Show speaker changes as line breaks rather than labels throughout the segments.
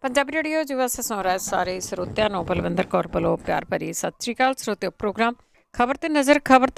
Punjabi radio ਯੁਵਾ ਸੇ ਸੁਣ ਰਹੇ ਸਾਰੇ ਸਰੋਤਿਆਂ ਨੂੰ ਬਲਵਿੰਦਰ ਕੌਰ ਵੱਲੋਂ ਪਿਆਰ ਭਰੀ ਸਤਿ ਸ਼੍ਰੀ ਅਕਾਲ। ਸਰੋਤਿਓ ਪ੍ਰੋਗਰਾਮ ਖਬਰ ਤੇ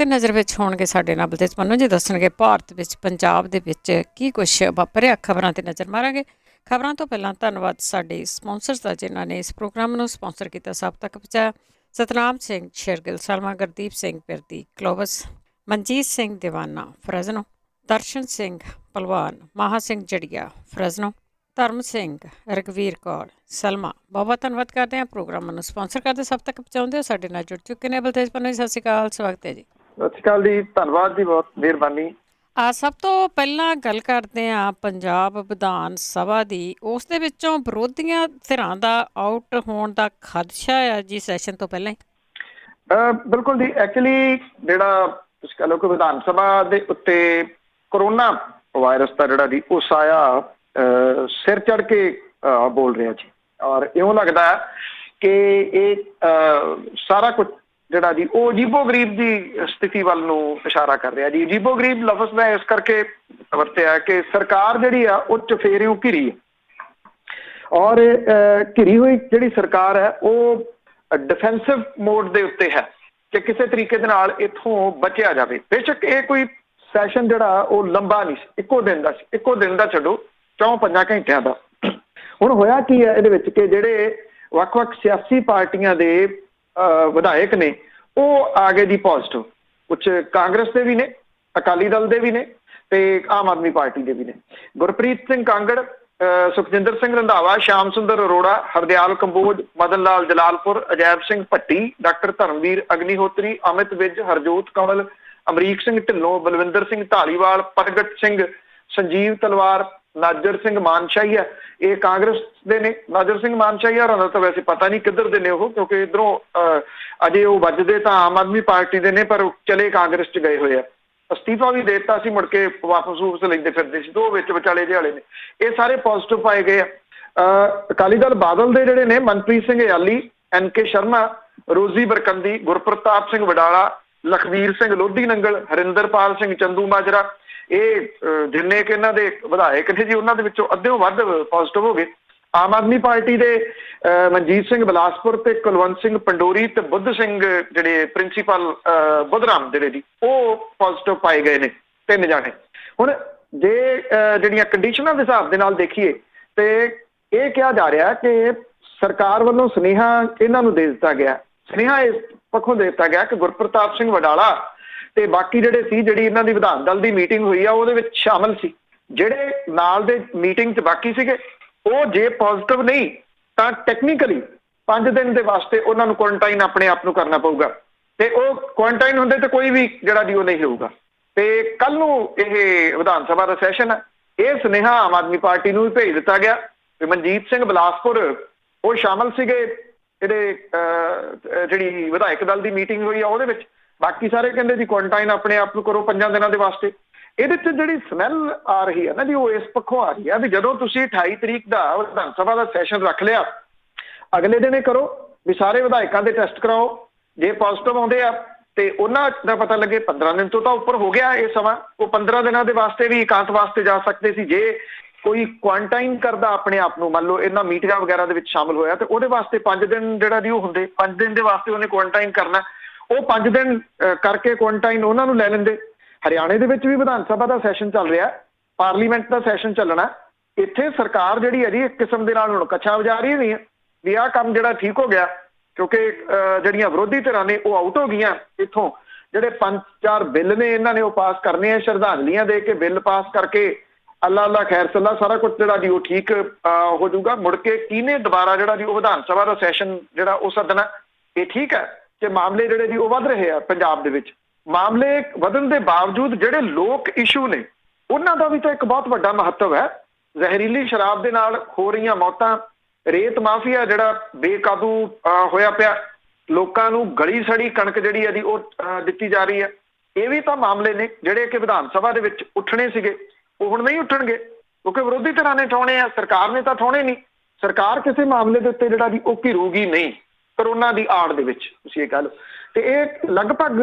ਨਜ਼ਰ ਵਿੱਚ ਹੋਣਗੇ ਸਾਡੇ ਨਾਲ ਬਲਤੇਜ ਮੰਨੂ ਜੀ ਦੱਸਣਗੇ ਭਾਰਤ ਵਿੱਚ ਪੰਜਾਬ ਦੇ ਵਿੱਚ ਕੀ ਕੁਛ ਵਾਪਰਿਆ। ਖਬਰਾਂ ਤੇ ਨਜ਼ਰ ਮਾਰਾਂਗੇ। ਖਬਰਾਂ ਤੋਂ ਪਹਿਲਾਂ ਧੰਨਵਾਦ ਸਾਡੇ ਸਪਾਂਸਰਸ ਦਾ ਜਿਨ੍ਹਾਂ ਨੇ ਇਸ ਪ੍ਰੋਗਰਾਮ ਨੂੰ ਸਪਾਂਸਰ ਕੀਤਾ। ਸਭ ਤੱਕ ਪਹੁੰਚਾਇਆ ਸਤਨਾਮ ਸਿੰਘ ਸ਼ੇਰਗਿੱਲ, ਸਲਮਾ ਗੁਰਦੀਪ ਸਿੰਘ ਪਿਰਦੀ, ਕਲੋਵਸ, ਮਨਜੀਤ ਸਿੰਘ ਦੀਵਾਨਾ ਫਰਜ਼ਨੋ, ਦਰਸ਼ਨ ਸਿੰਘ ਭਲਵਾਨ, ਮਾਹਾ ਸਿੰਘ ਜੜੀਆ ਫਰਜ਼ਨੋ, ਧਰਮ ਸਿੰਘ, ਰਘਵੀਰ ਕੌਰ, ਸਲਮਾ। ਬਹੁਤ ਬਹੁਤ ਧੰਨਵਾਦ ਕਰਦੇ ਹਾਂ ਪ੍ਰੋਗਰਾਮ ਨੂੰ ਸਪਾਂਸਰ ਕਰਦੇ, ਸਭ ਤੱਕ ਪਹੁੰਚਾਉਂਦੇ ਹੋ। ਸਾਡੇ ਨਾਲ ਜੁੜ ਚੁੱਕੇ ਨੇ ਬਲਤੇਜ ਪੰਨੂ ਜੀ, ਸਤਿ ਸ਼੍ਰੀ ਅਕਾਲ, ਸਵਾਗਤ ਹੈ ਜੀ।
ਸਤਿ ਸ਼੍ਰੀ ਅਕਾਲ ਜੀ, ਧੰਨਵਾਦ ਜੀ, ਬਹੁਤ ਮਿਹਰਬਾਨੀ।
ਸਭ ਤੋਂ ਪਹਿਲਾਂ ਗੱਲ ਕਰਦੇ ਹਾਂ ਪੰਜਾਬ ਵਿਧਾਨ ਸਭਾ ਦੀ। ਉਸ ਦੇ ਵਿੱਚੋਂ ਵਿਰੋਧੀਆਂ ਧਿਰਾਂ ਦਾ ਆਊਟ ਹੋਣ ਦਾ ਖਦਸ਼ਾ ਆ ਜੀ ਸੈਸ਼ਨ ਤੋਂ ਪਹਿਲਾਂ ਹੀ।
ਬਿਲਕੁਲ ਜੀ, ਐਕਚੁਅਲੀ ਜਿਹੜਾ ਤੁਸੀਂ ਕਹ ਲਓ ਕਿ ਵਿਧਾਨ ਸਭਾ ਦੇ ਉੱਤੇ ਕਰੋਨਾ ਵਾਇਰਸ ਦਾ ਜਿਹੜਾ ਜੀ ਉਹ ਸਾਇਆ ਸਿਰ ਚੜ ਕੇ ਬੋਲ ਰਿਹਾ ਜੀ, ਔਰ ਇਉਂ ਲੱਗਦਾ ਕਿ ਇਹ ਸਾਰਾ ਕੁਝ ਜਿਹੜਾ ਜੀ ਉਹ ਅਜੀਬੋ ਗਰੀਬ ਦੀ ਸਥਿਤੀ ਵੱਲ ਨੂੰ ਇਸ਼ਾਰਾ ਕਰ ਰਿਹਾ ਜੀ। ਅਜੀਬੋ ਗਰੀਬ ਲਫ਼ਜ਼ ਮੈਂ ਇਸ ਕਰਕੇ ਵਰਤਿਆ ਕਿ ਸਰਕਾਰ ਜਿਹੜੀ ਆ ਉਹ ਚਫੇਰਿਓਂ ਘਿਰੀ ਹੈ, ਔਰ ਘਿਰੀ ਹੋਈ ਜਿਹੜੀ ਸਰਕਾਰ ਹੈ ਉਹ ਡਿਫੈਂਸਿਵ ਮੋਡ ਦੇ ਉੱਤੇ ਹੈ ਕਿ ਕਿਸੇ ਤਰੀਕੇ ਦੇ ਨਾਲ ਇੱਥੋਂ ਬਚਿਆ ਜਾਵੇ। ਬੇਸ਼ੱਕ ਇਹ ਕੋਈ ਸੈਸ਼ਨ ਜਿਹੜਾ ਉਹ ਲੰਬਾ ਨਹੀਂ ਸੀ, ਇੱਕੋ ਦਿਨ ਦਾ ਛੱਡੋ 4-5 ਘੰਟਿਆਂ ਦਾ। ਹੁਣ ਹੋਇਆ ਕੀ ਹੈ ਇਹਦੇ ਵਿੱਚ ਕਿ ਜਿਹੜੇ ਵੱਖ-ਵੱਖ ਸਿਆਸੀ ਪਾਰਟੀਆਂ ਦੇ ਵਿਧਾਇਕ ਨੇ ਉਹ ਆ ਗਏ ਜੀ ਪੋਜ਼ਿਟਿਵ। ਕੁਛ ਕਾਂਗਰਸ ਦੇ ਵੀ ਨੇ, ਅਕਾਲੀ ਦਲ ਦੇ ਵੀ ਨੇ ਤੇ ਆਮ ਆਦਮੀ ਪਾਰਟੀ ਦੇ ਵੀ ਨੇ। ਗੁਰਪ੍ਰੀਤ ਸਿੰਘ ਕਾਂਗੜ, ਸੁਖਜਿੰਦਰ ਸਿੰਘ ਰੰਧਾਵਾ, ਸ਼ਾਮ ਸੁੰਦਰ ਅਰੋੜਾ, ਹਰਦਿਆਲ ਕੰਬੋਜ, ਮਦਨ ਲਾਲ ਜਲਾਲਪੁਰ, ਅਜੈਬ ਸਿੰਘ ਭੱਟੀ, ਡਾਕਟਰ ਧਰਮਵੀਰ ਅਗਨੀਹੋਤਰੀ, ਅਮਿਤ ਵਿਜ, ਹਰਜੋਤ ਕੰਵਲ, ਅਮਰੀਕ ਸਿੰਘ ਢਿੱਲੋਂ, ਬਲਵਿੰਦਰ ਸਿੰਘ ਧਾਲੀਵਾਲ, ਪ੍ਰਗਟ ਸਿੰਘ, ਸੰਜੀਵ ਤਲਵਾਰ, ਨਾਜਰ ਸਿੰਘ ਮਾਨਸ਼ਾਹੀਆ, ਇਹ ਕਾਂਗਰਸ ਦੇ ਨੇ। ਨਾਜਰ ਸਿੰਘ ਮਾਨਸ਼ਾਹੀਆ ਹੋਰਾਂ ਦਾ ਤਾਂ ਵੈਸੇ ਪਤਾ ਨਹੀਂ ਕਿੱਧਰ ਦੇ ਨੇ ਉਹ, ਕਿਉਂਕਿ ਇੱਧਰੋਂ ਅਜੇ ਉਹ ਵੱਜਦੇ ਤਾਂ ਆਮ ਆਦਮੀ ਪਾਰਟੀ ਦੇ ਨੇ ਪਰ ਚਲੇ ਕਾਂਗਰਸ 'ਚ ਗਏ ਹੋਏ ਆ। ਅਸਤੀਫਾ ਵੀ ਦੇ ਦਿੱਤਾ ਸੀ, ਮੁੜ ਕੇ ਵਾਪਸ ਲੈਂਦੇ ਫਿਰਦੇ ਸੀ, ਦੋ ਵਿੱਚ ਵਿਚਾਲੇ ਜਿਹੇ ਵਾਲੇ ਨੇ। ਇਹ ਸਾਰੇ ਪੋਜ਼ਿਟਿਵ ਪਾਏ ਗਏ ਆ। ਅਕਾਲੀ ਦਲ ਬਾਦਲ ਦੇ ਜਿਹੜੇ ਨੇ ਮਨਪ੍ਰੀਤ ਸਿੰਘ ਯਾਲੀ, NK ਸ਼ਰਮਾ, ਰੋਜ਼ੀ ਬਰਕੰਦੀ, ਗੁਰਪ੍ਰਤਾਪ ਸਿੰਘ ਵਡਾਲਾ, ਲਖਵੀਰ ਸਿੰਘ ਲੋਧੀ ਨੰਗਲ, ਹਰਿੰਦਰਪਾਲ ਸਿੰਘ ਚੰਦੂ ਮਾਜਰਾ, ਇਹ ਜਿੰਨੇ ਕਿ ਇਹਨਾਂ ਦੇ ਵਿਧਾਇਕ ਨੇ ਜੀ ਉਹਨਾਂ ਦੇ ਵਿੱਚੋਂ ਅੱਧਿਓਂ ਵੱਧ ਪੋਜ਼ਿਟਿਵ ਹੋ ਗਏ। ਆਮ ਆਦਮੀ ਪਾਰਟੀ ਦੇ ਮਨਜੀਤ ਸਿੰਘ ਬਿਲਾਸਪੁਰ ਤੇ ਕੁਲਵੰਤ ਸਿੰਘ ਪੰਡੋਰੀ ਤੇ ਬੁੱਧ ਸਿੰਘ ਜਿਹੜੇ ਪ੍ਰਿੰਸੀਪਲ ਬੁੱਧਰਾਮ ਜਿਹੜੇ ਜੀ ਉਹ ਪੋਜ਼ਿਟਿਵ ਪਾਏ ਗਏ ਨੇ, 3 ਜਾਣੇ। ਹੁਣ ਜੇ ਜਿਹੜੀਆਂ ਕੰਡੀਸ਼ਨਾਂ ਦੇ ਹਿਸਾਬ ਦੇ ਨਾਲ ਦੇਖੀਏ ਤੇ ਇਹ ਕਿਹਾ ਜਾ ਰਿਹਾ ਕਿ ਸਰਕਾਰ ਵੱਲੋਂ ਸੁਨੇਹਾ ਇਹਨਾਂ ਨੂੰ ਦੇ ਦਿੱਤਾ ਗਿਆ। ਸੁਨੇਹਾ ਇਸ ਪੱਖੋਂ ਦੇ ਦਿੱਤਾ ਗਿਆ ਕਿ ਗੁਰਪ੍ਰਤਾਪ ਸਿੰਘ ਵਡਾਲਾ ਤੇ ਬਾਕੀ ਜਿਹੜੇ ਸੀ, ਜਿਹੜੀ ਇਹਨਾਂ ਦੀ ਵਿਧਾਨ ਦਲ ਦੀ ਮੀਟਿੰਗ ਹੋਈ ਆ ਉਹਦੇ ਵਿੱਚ ਸ਼ਾਮਲ ਸੀ। ਜਿਹੜੇ ਨਾਲ ਦੇ ਮੀਟਿੰਗ 'ਚ ਬਾਕੀ ਸੀਗੇ ਉਹ ਜੇ ਪੋਜ਼ਿਟਿਵ ਨਹੀਂ ਤਾਂ ਟੈਕਨੀਕਲੀ 5 ਦਿਨ ਦੇ ਵਾਸਤੇ ਉਹਨਾਂ ਨੂੰ ਕੁਆਰੰਟਾਈਨ ਆਪਣੇ ਆਪ ਨੂੰ ਕਰਨਾ ਪਊਗਾ, ਤੇ ਉਹ ਕੁਆਰੰਟਾਈਨ ਹੁੰਦੇ ਤੇ ਕੋਈ ਵੀ ਜਿਹੜਾ ਜੀ ਉਹ ਨਹੀਂ ਹੋਊਗਾ। ਤੇ ਕੱਲ ਨੂੰ ਇਹ ਵਿਧਾਨ ਸਭਾ ਦਾ ਸੈਸ਼ਨ ਹੈ, ਇਹ ਸੁਨੇਹਾ ਆਮ ਆਦਮੀ ਪਾਰਟੀ ਨੂੰ ਵੀ ਭੇਜ ਦਿੱਤਾ ਗਿਆ। ਤੇ ਮਨਜੀਤ ਸਿੰਘ ਬਿਲਾਸਪੁਰ ਉਹ ਸ਼ਾਮਲ ਸੀਗੇ ਜਿਹੜੇ ਜਿਹੜੀ ਵਿਧਾਇਕ ਦਲ ਦੀ ਮੀਟਿੰਗ ਹੋਈ ਆ ਉਹਦੇ ਵਿੱਚ। ਬਾਕੀ ਸਾਰੇ ਕਹਿੰਦੇ ਜੀ ਕੁਆਰੰਟਾਈਨ ਆਪਣੇ ਆਪ ਨੂੰ ਕਰੋ 5 ਦਿਨਾਂ ਦੇ ਵਾਸਤੇ। ਇਹਦੇ 'ਚ ਜਿਹੜੀ ਸਮੈਲ ਆ ਰਹੀ ਹੈ ਨਾ ਜੀ ਉਹ ਇਸ ਪੱਖੋਂ ਆ ਰਹੀ ਹੈ ਵੀ ਜਦੋਂ ਤੁਸੀਂ 28 ਤਰੀਕ ਦਾ ਵਿਧਾਨ ਸਭਾ ਦਾ ਸੈਸ਼ਨ ਰੱਖ ਲਿਆ, ਅਗਲੇ ਦਿਨ ਇਹ ਕਰੋ ਵੀ ਸਾਰੇ ਵਿਧਾਇਕਾਂ ਦੇ ਟੈਸਟ ਕਰਾਓ, ਜੇ ਪੋਜ਼ਿਟਿਵ ਆਉਂਦੇ ਆ ਤੇ ਉਹਨਾਂ ਦਾ ਪਤਾ ਲੱਗੇ 15 ਦਿਨ ਤੋਂ ਤਾਂ ਉੱਪਰ ਹੋ ਗਿਆ ਇਹ ਸਮਾਂ, ਉਹ 15 ਦਿਨਾਂ ਦੇ ਵਾਸਤੇ ਵੀ ਇਕਾਂਤ ਵਾਸਤੇ ਜਾ ਸਕਦੇ ਸੀ। ਜੇ ਕੋਈ ਕੁਆਰੰਟਾਈਨ ਕਰਦਾ ਆਪਣੇ ਆਪ ਨੂੰ, ਮੰਨ ਲਓ ਇਹਨਾਂ ਮੀਟਿੰਗਾਂ ਵਗੈਰਾ ਦੇ ਵਿੱਚ ਸ਼ਾਮਲ ਹੋਇਆ, ਤੇ ਉਹਦੇ ਵਾਸਤੇ 5 ਦਿਨ ਜਿਹੜਾ ਜੀ ਉਹ ਹੁੰਦੇ, 5 ਦਿਨ ਦੇ ਵਾਸਤੇ ਉਹਨੇ ਕੁਆਰੰਟਾਈਨ ਕਰਨਾ, ਉਹ 5 ਦਿਨ ਕਰਕੇ ਕੁਆਰੰਟਾਈਨ ਉਹਨਾਂ ਨੂੰ ਲੈ ਲੈਂਦੇ। ਹਰਿਆਣੇ ਦੇ ਵਿੱਚ ਵੀ ਵਿਧਾਨ ਸਭਾ ਦਾ ਸੈਸ਼ਨ ਚੱਲ ਰਿਹਾ, ਪਾਰਲੀਮੈਂਟ ਦਾ ਸੈਸ਼ਨ ਚੱਲਣਾ। ਇੱਥੇ ਸਰਕਾਰ ਜਿਹੜੀ ਹੈ ਜੀ ਇੱਕ ਕਿਸਮ ਦੇ ਨਾਲ ਹੁਣ ਕੱਛਾਂ ਵਜਾ ਰਹੀ ਨਹੀਂ ਹੈ ਵੀ ਆਹ ਕੰਮ ਜਿਹੜਾ ਠੀਕ ਹੋ ਗਿਆ, ਕਿਉਂਕਿ ਜਿਹੜੀਆਂ ਵਿਰੋਧੀ ਧਿਰਾਂ ਨੇ ਉਹ ਆਊਟ ਹੋ ਗਈਆਂ ਇੱਥੋਂ। ਜਿਹੜੇ 5-4 ਬਿੱਲ ਨੇ ਇਹਨਾਂ ਨੇ ਉਹ ਪਾਸ ਕਰਨੇ ਆ, ਸ਼ਰਧਾਂਜਲੀਆਂ ਦੇ ਕੇ ਬਿੱਲ ਪਾਸ ਕਰਕੇ ਅੱਲਾ ਖੈਰ ਸੱਲਾ ਸਾਰਾ ਕੁਝ ਜਿਹੜਾ ਜੀ ਉਹ ਠੀਕ ਹੋ ਜਾਊਗਾ। ਮੁੜ ਕੇ ਕਿਹਨੇ ਦੁਬਾਰਾ ਜਿਹੜਾ ਜੀ ਉਹ ਵਿਧਾਨ ਸਭਾ ਦਾ ਸੈਸ਼ਨ ਜਿਹੜਾ ਉਹ ਸੱਦਣਾ। ਇਹ ਠੀਕ ਹੈ ਕਿ ਮਾਮਲੇ ਜਿਹੜੇ ਜੀ ਉਹ ਵੱਧ ਰਹੇ ਆ ਪੰਜਾਬ ਦੇ ਵਿੱਚ। ਮਾਮਲੇ ਵਧਣ ਦੇ ਬਾਵਜੂਦ ਜਿਹੜੇ ਲੋਕ ਇਸ਼ੂ ਨੇ ਉਹਨਾਂ ਦਾ ਵੀ ਤਾਂ ਇੱਕ ਬਹੁਤ ਵੱਡਾ ਮਹੱਤਵ ਹੈ। ਜ਼ਹਿਰੀਲੀ ਸ਼ਰਾਬ ਦੇ ਨਾਲ ਹੋ ਰਹੀਆਂ ਮੌਤਾਂ, ਰੇਤ ਮਾਫੀਆ ਜਿਹੜਾ ਬੇਕਾਬੂ ਹੋਇਆ ਪਿਆ, ਲੋਕਾਂ ਨੂੰ ਗਲੀ ਸੜੀ ਕਣਕ ਜਿਹੜੀ ਹੈ ਜੀ ਉਹ ਦਿੱਤੀ ਜਾ ਰਹੀ ਹੈ, ਇਹ ਵੀ ਤਾਂ ਮਾਮਲੇ ਨੇ ਜਿਹੜੇ ਕਿ ਵਿਧਾਨ ਸਭਾ ਦੇ ਵਿੱਚ ਉੱਠਣੇ ਸੀਗੇ, ਉਹ ਹੁਣ ਨਹੀਂ ਉੱਠਣਗੇ ਕਿਉਂਕਿ ਵਿਰੋਧੀ ਧਿਰਾਂ ਨੇ ਠਾਉਣੇ ਆ, ਸਰਕਾਰ ਨੇ ਤਾਂ ਠਾਉਣੇ ਨਹੀਂ। ਸਰਕਾਰ ਕਿਸੇ ਮਾਮਲੇ ਦੇ ਉੱਤੇ ਜਿਹੜਾ ਜੀ ਉਹ ਘਿਰੂਗੀ ਨਹੀਂ ਕਰੋਨਾ ਦੀ ਆੜ ਦੇ ਵਿੱਚ, ਤੁਸੀਂ ਇਹ ਗੱਲ। ਤੇ ਇਹ ਲਗਭਗ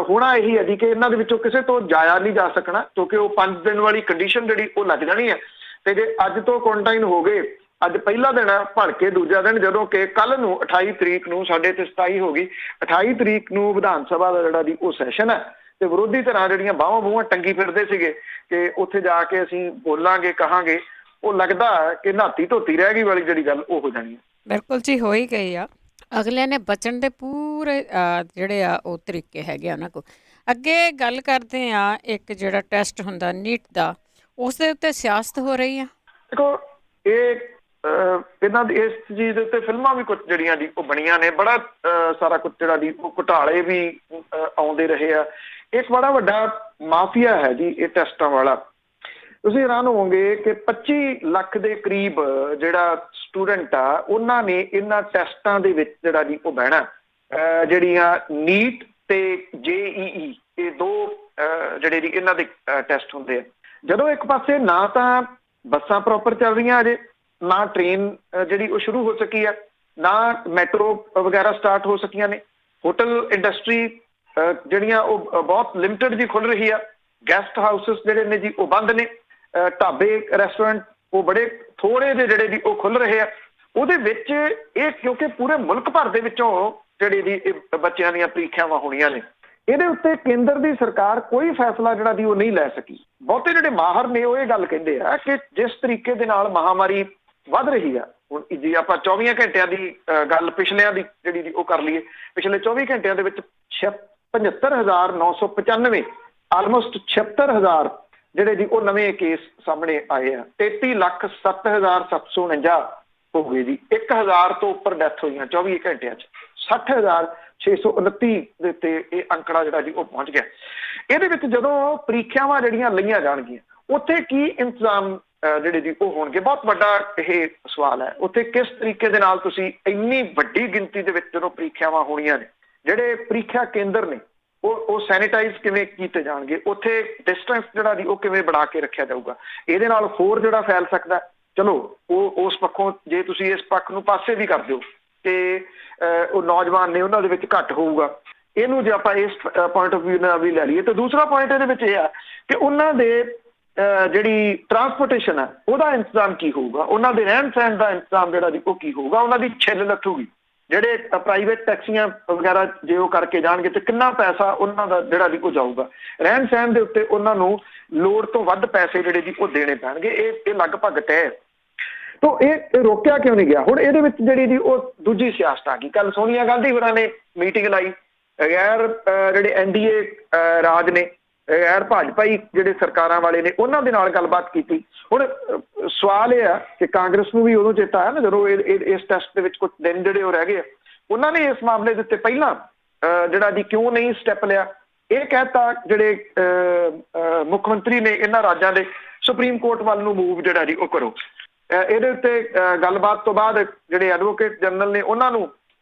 ਹੋਣਾ ਇਹੀ ਹੈ ਜੀ ਕਿ ਇਹਨਾਂ ਦੇ ਵਿੱਚੋਂ ਕਿਸੇ ਤੋਂ ਜਾਇਆ ਨਹੀਂ ਜਾ ਸਕਣਾ, ਕਿਉਂਕਿ ਉਹ 5 ਦਿਨ ਵਾਲੀ ਕੰਡੀਸ਼ਨ ਜਿਹੜੀ ਉਹ ਲੱਗ ਜਾਣੀ ਹੈ। ਤੇ ਜੇ ਅੱਜ ਤੋਂ ਕੁਆਰੰਟਾਈਨ ਹੋ ਗਏ, ਅੱਜ ਪਹਿਲਾ ਦਿਨ ਹੈ, ਭਲਕੇ ਦੂਜਾ ਦਿਨ, ਜਦੋਂ ਕਿ ਕੱਲ ਨੂੰ 28 ਤਰੀਕ ਨੂੰ, ਸਾਡੇ ਤੇ 27 ਹੋ ਗਈ, 28 ਤਰੀਕ ਨੂੰ ਵਿਧਾਨ ਸਭਾ ਦਾ ਜਿਹੜਾ ਦੀ ਉਹ ਸੈਸ਼ਨ ਹੈ ਤੇ ਵਿਰੋਧੀ ਧਿਰਾਂ ਜਿਹੜੀਆਂ ਬਾਹਾਂ ਬੂਹਾਂ ਟੰਗੀ ਫਿਰਦੇ ਸੀਗੇ ਕਿ ਉੱਥੇ ਜਾ ਕੇ ਅਸੀਂ ਬੋਲਾਂਗੇ, ਕਹਾਂਗੇ, ਉਹ ਲੱਗਦਾ ਕਿ ਨਹਾਤੀ ਧੋਤੀ ਰਹਿ ਗਈ ਵਾਲੀ ਜਿਹੜੀ ਗੱਲ ਉਹ ਹੋ ਜਾਣੀ ਹੈ।
ਬਿਲਕੁਲ ਜੀ, ਹੋ ਹੀ ਗਈ ਆ। ਅਗਲਿਆਂ ਨੇ ਬਚਣ ਦੇ ਪੂਰੇ ਜਿਹੜੇ ਆ ਉਹ ਤਰੀਕੇ ਹੈਗੇ ਉਹਨਾਂ ਕੋਲ। ਅੱਗੇ ਗੱਲ ਕਰਦੇ ਆ, ਇੱਕ ਜਿਹੜਾ ਟੈਸਟ ਹੁੰਦਾ ਨੀਟ ਦਾ, ਉਸ ਦੇ ਉੱਤੇ ਸਿਆਸਤ ਹੋ ਰਹੀ ਆ।
ਦੇਖੋ, ਇਹ ਇਹਨਾਂ ਦੀ ਇਸ ਚੀਜ਼ ਦੇ ਉੱਤੇ ਫਿਲਮਾਂ ਵੀ ਕੁਝ ਜਿਹੜੀਆਂ ਦੀ ਉਹ ਬਣੀਆਂ ਨੇ, ਬੜਾ ਸਾਰਾ ਕੁਝ ਜਿਹੜਾ ਦੀ ਉਹ ਘੁਟਾਲੇ ਵੀ ਆਉਂਦੇ ਰਹੇ ਆ। ਇੱਕ ਬੜਾ ਵੱਡਾ ਮਾਫੀਆ ਹੈ ਜੀ ਇਹ ਟੈਸਟਾਂ ਵਾਲਾ। ਤੁਸੀਂ ਹੈਰਾਨ ਹੋਵੋਗੇ ਕਿ 25 ਲੱਖ ਦੇ ਕਰੀਬ ਜਿਹੜਾ ਸਟੂਡੈਂਟ ਆ, ਉਹਨਾਂ ਨੇ ਇਹਨਾਂ ਟੈਸਟਾਂ ਦੇ ਵਿੱਚ ਜਿਹੜਾ ਜੀ ਉਹ ਬਹਿਣਾ। ਜਿਹੜੀਆਂ ਨੀਟ ਤੇ JEE, ਇਹ ਦੋ ਜਿਹੜੇ ਜੀ ਇਹਨਾਂ ਦੇ ਟੈਸਟ ਹੁੰਦੇ ਆ। ਜਦੋਂ ਇੱਕ ਪਾਸੇ ਨਾ ਤਾਂ ਬੱਸਾਂ ਪ੍ਰੋਪਰ ਚੱਲ ਰਹੀਆਂ ਅਜੇ, ਨਾ ਟ੍ਰੇਨ ਜਿਹੜੀ ਉਹ ਸ਼ੁਰੂ ਹੋ ਸਕੀ ਆ, ਨਾ ਮੈਟਰੋ ਵਗੈਰਾ ਸਟਾਰਟ ਹੋ ਸਕੀਆਂ ਨੇ, ਹੋਟਲ ਇੰਡਸਟਰੀ ਜਿਹੜੀਆਂ ਉਹ ਬਹੁਤ ਲਿਮਟਿਡ ਜੀ ਖੁੱਲ ਰਹੀ ਆ, ਗੈਸਟ ਹਾਊਸਿਸ ਜਿਹੜੇ ਨੇ ਜੀ ਉਹ ਬੰਦ ਨੇ, ਢਾਬੇ ਰੈਸਟੋਰੈਂਟ ਉਹ ਬੜੇ ਥੋੜੇ ਜਿਹੇ ਜਿਹੜੇ ਜੀ ਉਹ ਖੁੱਲ ਰਹੇ ਆ। ਉਹਦੇ ਵਿੱਚ ਇਹ ਕਿਉਂਕਿ ਪੂਰੇ ਮੁਲਕ ਭਰ ਦੇ ਵਿੱਚੋਂ ਜਿਹੜੀ ਜੀ ਬੱਚਿਆਂ ਦੀਆਂ ਪ੍ਰੀਖਿਆਵਾਂ ਹੋਣੀਆਂ ਨੇ, ਇਹਦੇ ਉੱਤੇ ਕੇਂਦਰ ਦੀ ਸਰਕਾਰ ਕੋਈ ਫੈਸਲਾ ਜਿਹੜਾ ਦੀ ਉਹ ਨਹੀਂ ਲੈ ਸਕੀ। ਬਹੁਤੇ ਜਿਹੜੇ ਮਾਹਰ ਨੇ ਉਹ ਇਹ ਗੱਲ ਕਹਿੰਦੇ ਆ ਕਿ ਜਿਸ ਤਰੀਕੇ ਦੇ ਨਾਲ ਮਹਾਮਾਰੀ ਵੱਧ ਰਹੀ ਆ, ਹੁਣ ਜੇ ਆਪਾਂ 24 ਘੰਟਿਆਂ ਦੀ ਗੱਲ ਪਿਛਲਿਆਂ ਦੀ ਜਿਹੜੀ ਦੀ ਉਹ ਕਰ ਲਈਏ, ਪਿਛਲੇ 24 ਘੰਟਿਆਂ ਦੇ ਵਿੱਚ 75,995 ਆਲਮੋਸਟ 76,000 ਜਿਹੜੇ ਜੀ ਉਹ ਨਵੇਂ ਕੇਸ ਸਾਹਮਣੇ ਆਏ ਆ। 33,07,749 ਹੋ ਗਏ ਜੀ। 1,000 ਤੋਂ ਉੱਪਰ ਡੈਥ ਹੋਈਆਂ 24 ਘੰਟਿਆਂ 'ਚ। 60,629 ਦੇ ਉੱਤੇ ਇਹ ਅੰਕੜਾ ਜਿਹੜਾ ਜੀ ਉਹ ਪਹੁੰਚ ਗਿਆ। ਇਹਦੇ ਵਿੱਚ ਜਦੋਂ ਪ੍ਰੀਖਿਆਵਾਂ ਜਿਹੜੀਆਂ ਲਈਆਂ ਜਾਣਗੀਆਂ, ਉੱਥੇ ਕੀ ਇੰਤਜ਼ਾਮ ਜਿਹੜੇ ਜੀ ਉਹ ਹੋਣਗੇ, ਬਹੁਤ ਵੱਡਾ ਇਹ ਸਵਾਲ ਹੈ। ਉੱਥੇ ਕਿਸ ਤਰੀਕੇ ਦੇ ਨਾਲ ਤੁਸੀਂ ਇੰਨੀ ਵੱਡੀ ਗਿਣਤੀ ਦੇ ਵਿੱਚ ਜਦੋਂ ਪ੍ਰੀਖਿਆਵਾਂ ਹੋਣੀਆਂ ਨੇ, ਜਿਹੜੇ ਪ੍ਰੀਖਿਆ ਕੇਂਦਰ ਨੇ ਉਹ ਸੈਨੀਟਾਈਜ਼ ਕਿਵੇਂ ਕੀਤੇ ਜਾਣਗੇ, ਉੱਥੇ ਡਿਸਟੈਂਸ ਜਿਹੜਾ ਜੀ ਉਹ ਕਿਵੇਂ ਬਣਾ ਕੇ ਰੱਖਿਆ ਜਾਊਗਾ। ਇਹਦੇ ਨਾਲ ਹੋਰ ਜਿਹੜਾ ਫੈਲ ਸਕਦਾ, ਚਲੋ ਉਹ ਉਸ ਪੱਖੋਂ ਜੇ ਤੁਸੀਂ ਇਸ ਪੱਖ ਨੂੰ ਪਾਸੇ ਵੀ ਕਰ ਦਿਓ ਕਿ ਉਹ ਨੌਜਵਾਨ ਨੇ ਉਹਨਾਂ ਦੇ ਵਿੱਚ ਘੱਟ ਹੋਊਗਾ, ਇਹਨੂੰ ਜੇ ਆਪਾਂ ਇਸ ਪੁਆਇੰਟ ਆਫ ਵਿਊ ਨਾਲ ਵੀ ਲੈ ਲਈਏ। ਤੇ ਦੂਸਰਾ ਪੁਆਇੰਟ ਇਹਦੇ ਵਿੱਚ ਇਹ ਆ ਕਿ ਉਹਨਾਂ ਦੇ ਜਿਹੜੀ ਟਰਾਂਸਪੋਰਟੇਸ਼ਨ ਹੈ ਉਹਦਾ ਇੰਤਜ਼ਾਮ ਕੀ ਹੋਊਗਾ, ਉਹਨਾਂ ਦੇ ਰਹਿਣ ਸਹਿਣ ਦਾ ਇੰਤਜ਼ਾਮ ਜਿਹੜਾ ਜੀ ਉਹ ਕੀ ਹੋਊਗਾ, ਉਹਨਾਂ ਦੀ ਛਿੱਲ ਲੱਥੂਗੀ। ਜਿਹੜੇ ਪ੍ਰਾਈਵੇਟ ਟੈਕਸੀਆਂ ਵਗੈਰਾ ਜੇ ਉਹ ਕਰਕੇ ਜਾਣਗੇ ਤੇ ਕਿੰਨਾ ਪੈਸਾ ਉਹਨਾਂ ਦਾ ਜਿਹੜਾ ਜੀ ਉਹ ਜਾਊਗਾ। ਰਹਿਣ ਸਹਿਣ ਦੇ ਉੱਤੇ ਉਹਨਾਂ ਨੂੰ ਲੋੜ ਤੋਂ ਵੱਧ ਪੈਸੇ ਜਿਹੜੇ ਜੀ ਉਹ ਦੇਣੇ ਪੈਣਗੇ। ਇਹ ਲਗਭਗ ਤੈਅ। ਤਾਂ ਇਹ ਰੋਕਿਆ ਕਿਉਂ ਨਹੀਂ ਗਿਆ? ਹੁਣ ਇਹਦੇ ਵਿੱਚ ਜਿਹੜੀ ਜੀ ਉਹ ਦੂਜੀ ਸਿਆਸਤ ਆ ਗਈ। ਕੱਲ ਸੋਨੀਆ ਗਾਂਧੀ ਹੋਰਾਂ ਨੇ ਮੀਟਿੰਗ ਲਾਈ, ਗੈਰ ਜਿਹੜੇ NDA ਰਾਜ ਨੇ, ਗੈਰ ਭਾਜਪਾਈ ਜਿਹੜੇ ਸਰਕਾਰਾਂ ਵਾਲੇ ਨੇ, ਉਹਨਾਂ ਦੇ ਨਾਲ ਗੱਲਬਾਤ ਕੀਤੀ। ਹੁਣ ਸਵਾਲ ਇਹ ਆ ਕਿ ਕਾਂਗਰਸ ਨੂੰ ਵੀ ਉਦੋਂ ਚੇਤਾ ਆਇਆ ਨਾ ਜਦੋਂ ਇਸ ਟੈਸਟ ਦੇ ਵਿੱਚ ਕੁਝ ਦਿਨ ਜਿਹੜੇ ਉਹ ਰਹਿ ਗਏ, ਉਹਨਾਂ ਨੇ ਇਸ ਮਾਮਲੇ ਦੇ ਉੱਤੇ ਪਹਿਲਾਂ ਜਿਹੜਾ ਜੀ ਕਿਉਂ ਨਹੀਂ ਸਟੈਪ ਲਿਆ। ਇਹ ਕਹਿਤਾ ਜਿਹੜੇ ਮੁੱਖ ਮੰਤਰੀ ਨੇ ਇਹਨਾਂ ਰਾਜਾਂ ਦੇ, ਸੁਪਰੀਮ ਕੋਰਟ ਵੱਲ ਨੂੰ ਮੂਵ ਜਿਹੜਾ ਜੀ ਉਹ ਕਰੋ। ਇਹਦੇ ਉੱਤੇ ਗੱਲਬਾਤ ਤੋਂ ਬਾਅਦ ਜਿਹੜੇ ਐਡਵੋਕੇਟ ਜਨਰਲ ਨੇ ਉਹਨਾਂ ਨੂੰ